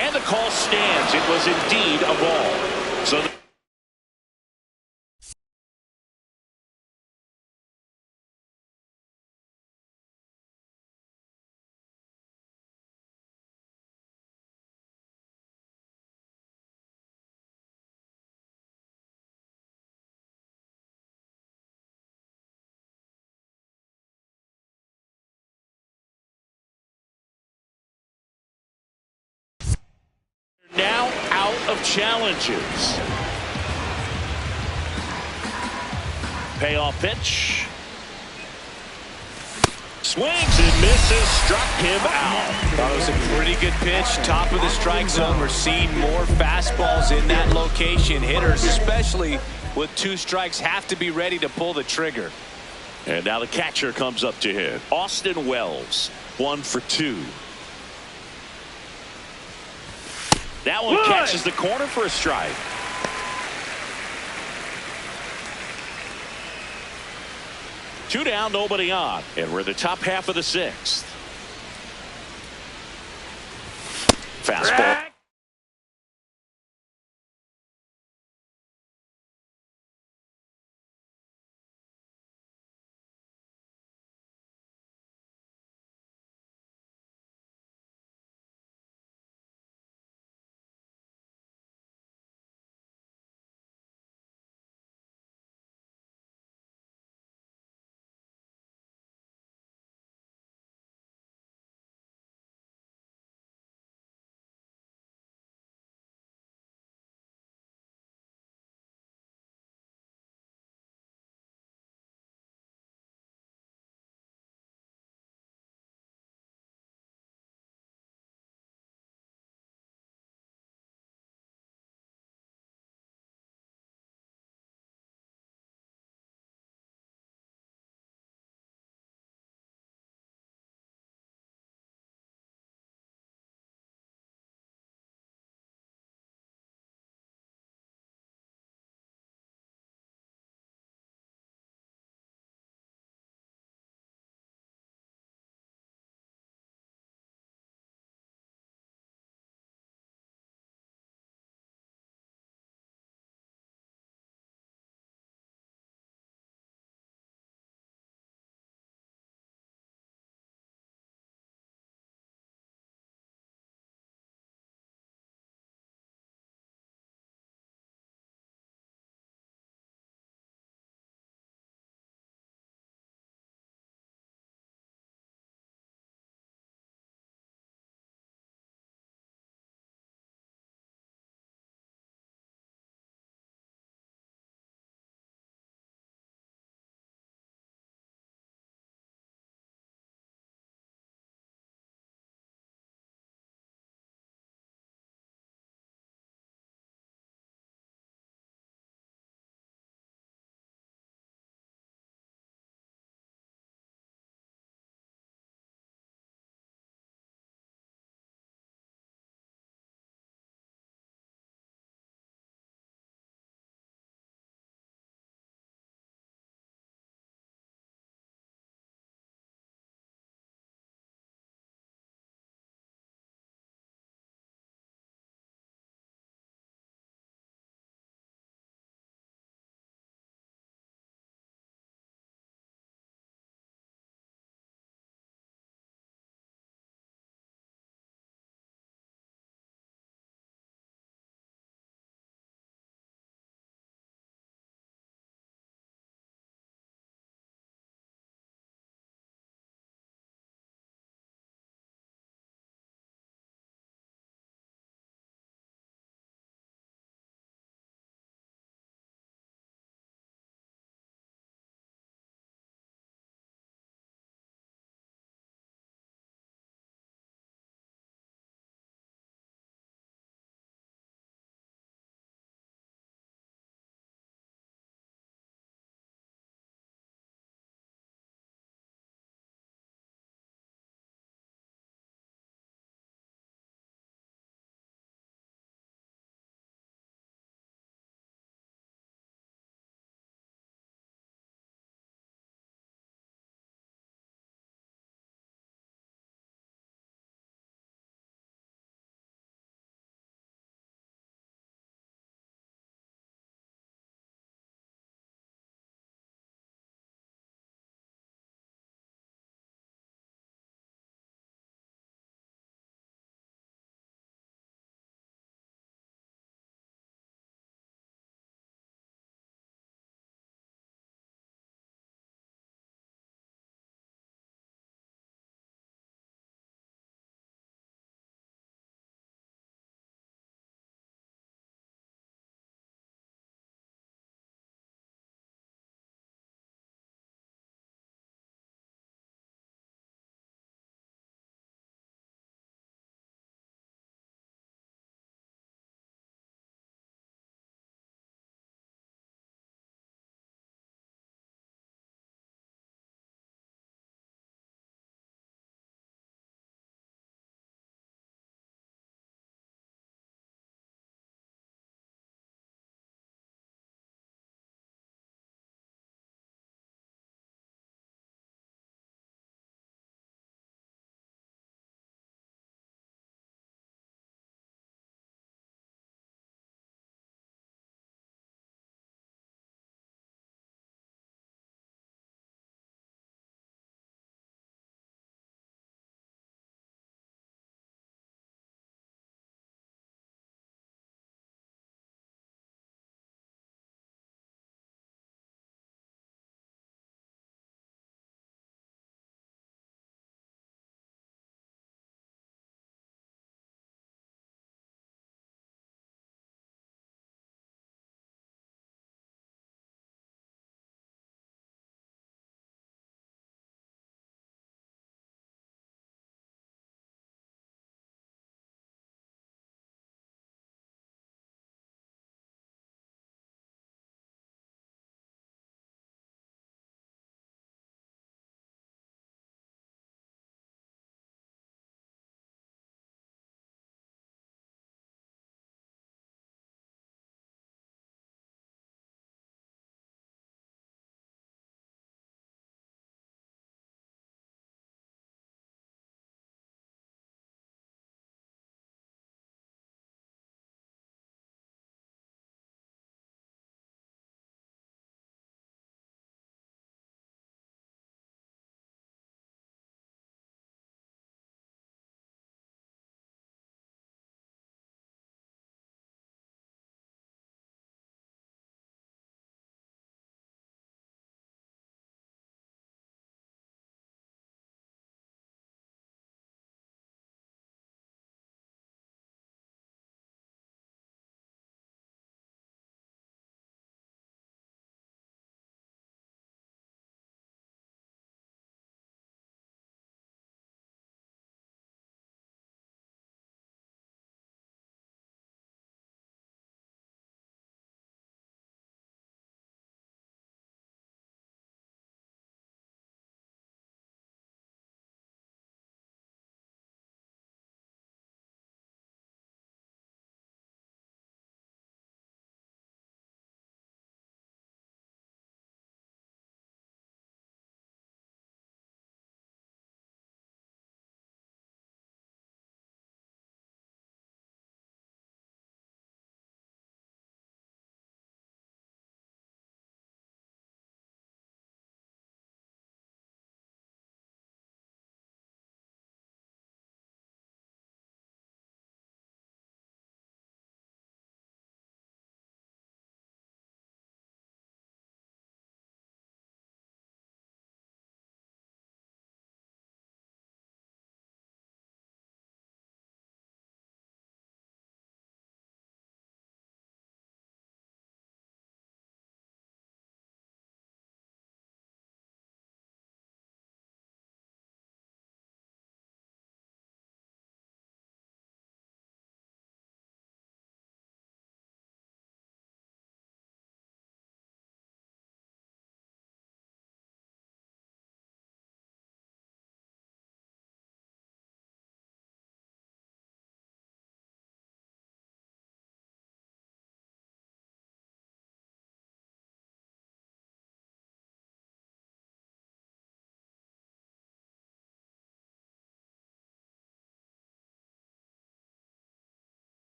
And the call stands. It was indeed a ball. So of challenges. Payoff pitch. Swings and misses, struck him out. That was a pretty good pitch. Top of the strike zone. We're seeing more fastballs in that location. Hitters, especially with 2 strikes, have to be ready to pull the trigger. And now the catcher comes up to hit. Austin Wells, 1 for 2. That one catches the corner for a strike. Two down, nobody on. And we're in the top half of the 6th. Fastball.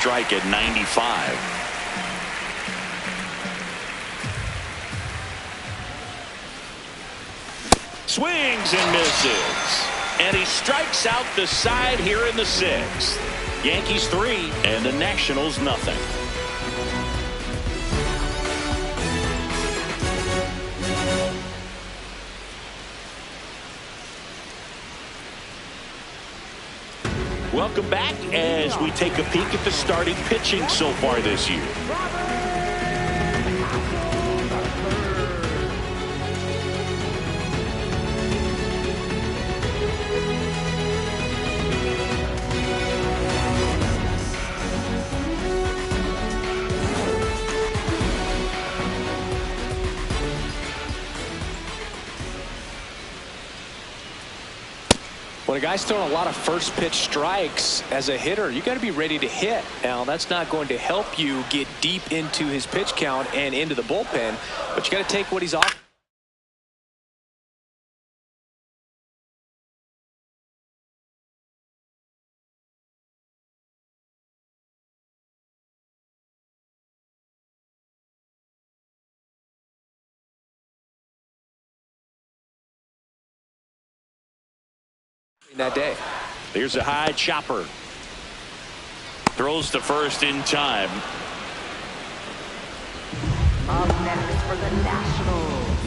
strike at 95. Swings and misses. And he strikes out the side here in the 6th. Yankees 3 and the Nationals nothing. Welcome back as we take a peek at the starting pitching so far this year. When a guy's throwing a lot of first pitch strikes as a hitter, you got to be ready to hit. Now, that's not going to help you get deep into his pitch count and into the bullpen, but you got to take what he's off. That day. There's a high chopper. Throws to first in time. Up next for the Nationals,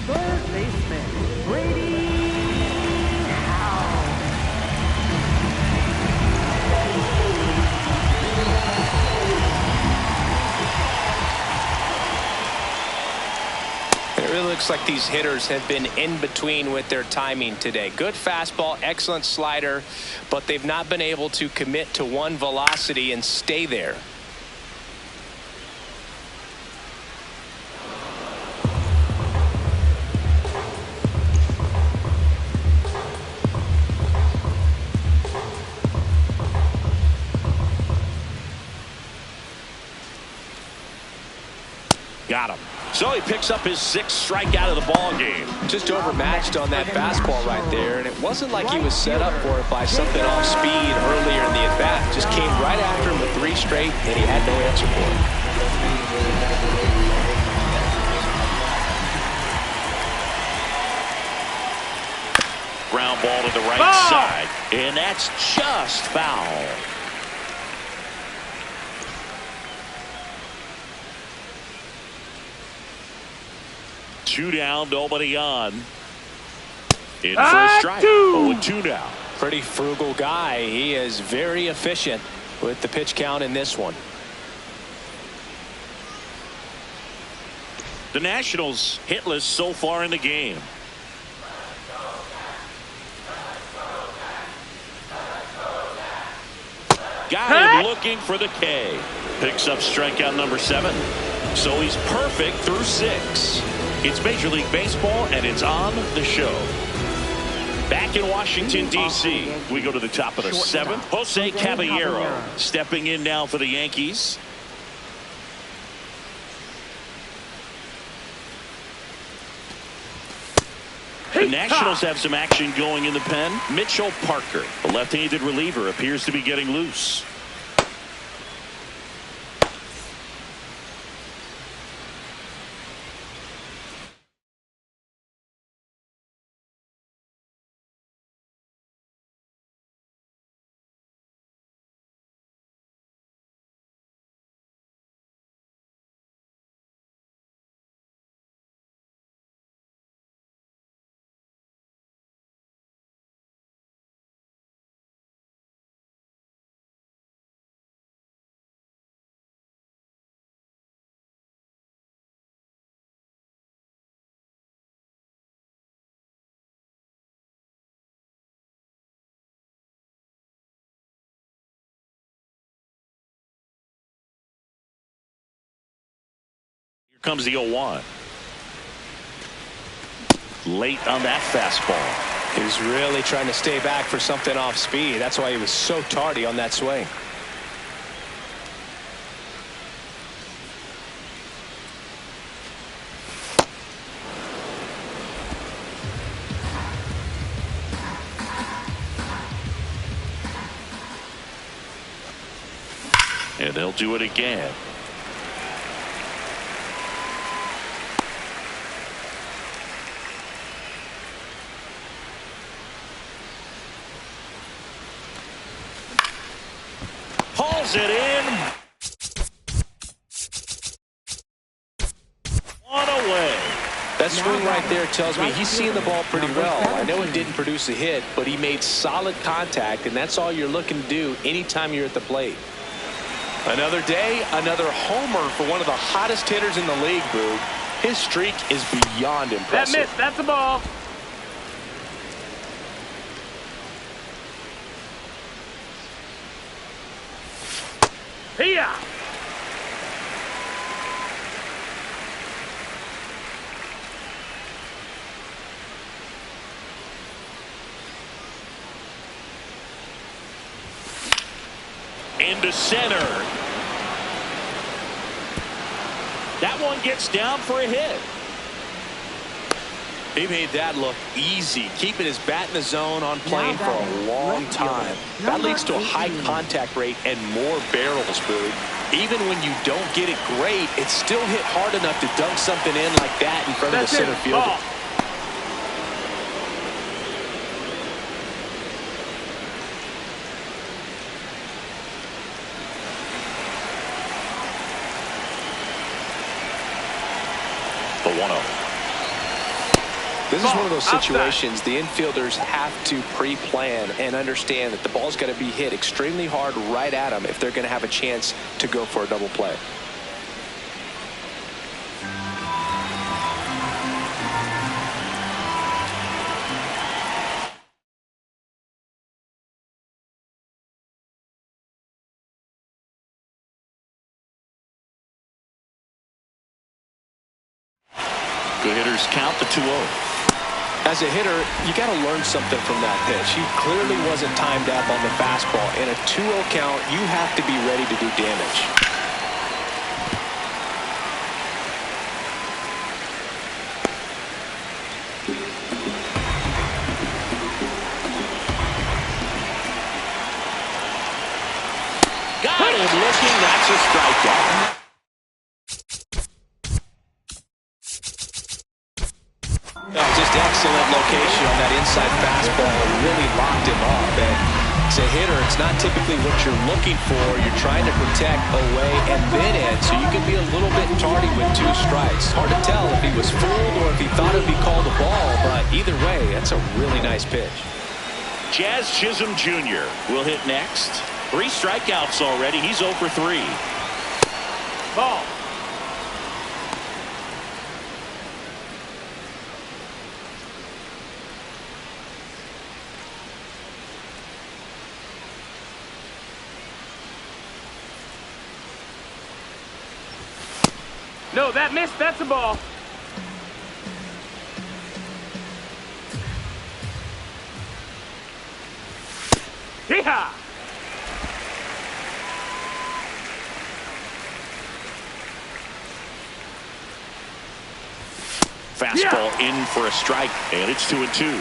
third baseman, Brady Howe. It really looks like these hitters have been in between with their timing today. Good fastball, excellent slider, but they've not been able to commit to one velocity and stay there. Got him. So he picks up his 6th strikeout of the ball game. Just overmatched on that fastball right there, and it wasn't like he was set up for it by something off speed earlier in the at-bat. Just came right after him with 3 straight, and he had no answer for it. Ground ball to the right side, and that's just foul. Two down, nobody on. In for a strike. 0-2 now. Pretty frugal guy. He is very efficient with the pitch count in this one. The Nationals hitless so far in the game. Got him looking for the K. Picks up strikeout number 7. So he's perfect through 6. It's Major League Baseball, and it's on the show. Back in Washington, D.C., we go to the top of the 7th. Jose Caballero stepping in now for the Yankees. The Nationals have some action going in the pen. Mitchell Parker, a left-handed reliever, appears to be getting loose. Here comes the 0-1. Late on that fastball. He was really trying to stay back for something off speed. That's why he was so tardy on that swing. And they'll do it again. Hauls it in. One away. That swing right there tells me he's seeing the ball pretty well. I know it didn't produce a hit, but he made solid contact, and that's all you're looking to do anytime you're at the plate. Another day, another homer for one of the hottest hitters in the league, Boog. His streak is beyond impressive. That missed. That's a ball. Here. Into center. That one gets down for a hit. He made that look easy, keeping his bat in the zone on plane for a long time. That leads to a high contact rate and more barrels, Boog. Even when you don't get it great, it's still hit hard enough to dunk something in like that in front of the center fielder. The 1-0. This is one of those situations the infielders have to pre-plan and understand that the ball's got to be hit extremely hard right at them if they're going to have a chance to go for a double play. Good hitters count the 2-0. As a hitter, you got to learn something from that pitch. He clearly wasn't timed up on the fastball. In a 2-0 count, you have to be ready to do damage. Got him looking. That's a strikeout. Just excellent location on that inside fastball. Really locked him up. And as a hitter, it's not typically what you're looking for. You're trying to protect away and then in, so you can be a little bit tardy with 2 strikes. Hard to tell if he was fooled or if he thought it would be called a ball, but either way, that's a really nice pitch. Jazz Chisholm Jr. will hit next. 3 strikeouts already. He's 0 for 3. Ball. No, that missed. That's a ball. Yeehaw! Fastball in for a strike, and it's 2-2.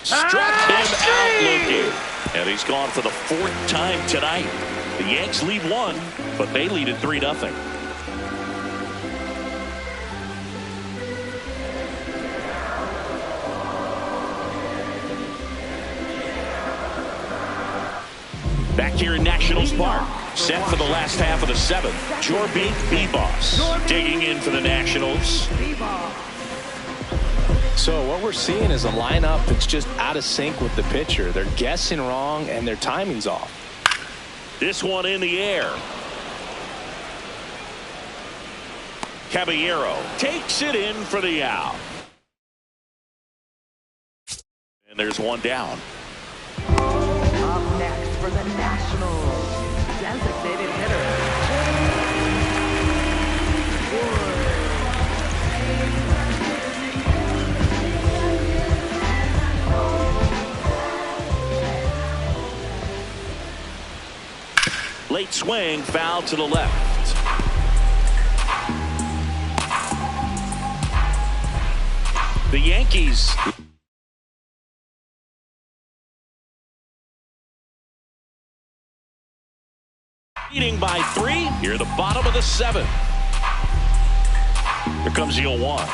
Struck him out looking. And he's gone for the 4th time tonight. The Yanks lead 1, but they lead at 3-0. Back here in Nationals Park, set for the last half of the 7th. Jorbik Beboss digging in for the Nationals. So what we're seeing is a lineup that's just out of sync with the pitcher. They're guessing wrong and their timing's off. This one in the air. Caballero takes it in for the out. And there's one down. Up next for the Nationals, designated hitter. Late swing, foul to the left. The Yankees leading by 3 here, the bottom of the 7th. Here comes the 0-1.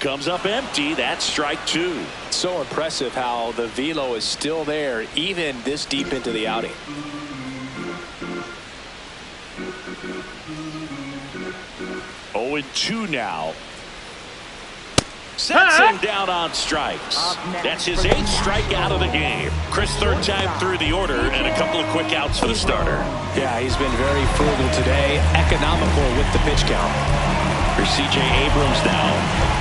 Comes up empty. That's strike 2. So impressive how the velo is still there even this deep into the outing. Oh, 2 now. Sets him down on strikes. That's his 8th strikeout of the game. Chris, 3rd time through the order, and a couple of quick outs for the starter. Yeah, he's been very frugal today, economical with the pitch count. Here's C.J. Abrams now.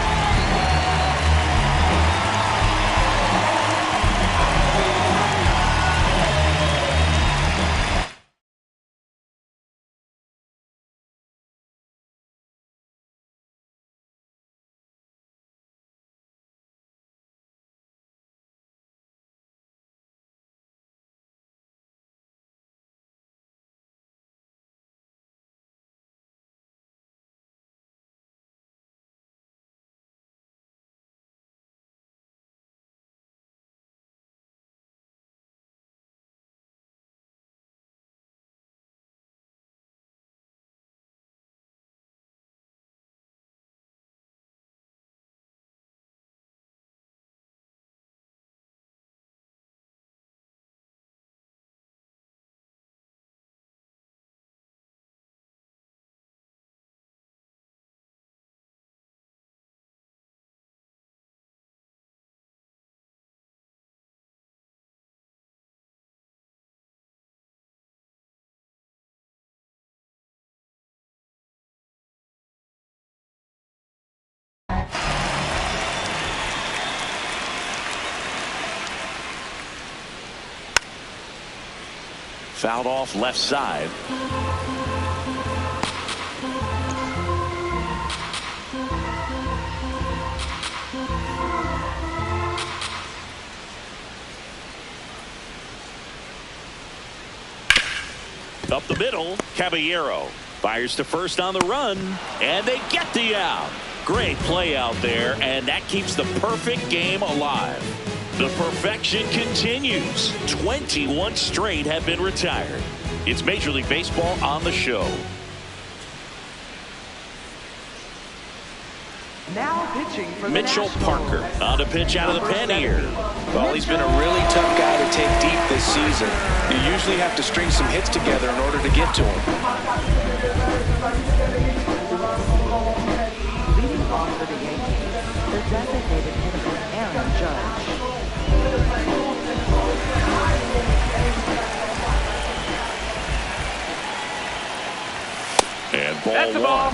Fouled off left side. Up the middle, Caballero fires to first on the run, and they get the out. Great play out there, and that keeps the perfect game alive. The perfection continues. 21 straight have been retired. It's Major League Baseball on the show. Now pitching for the Mitchell Nationals. Parker on to pitch out of the pen here. Well, he's been a really tough guy to take deep this season. You usually have to string some hits together in order to get to him. Leading off for the Yankees, the designated hitter is Aaron Judge. And ball That's the 1. ball.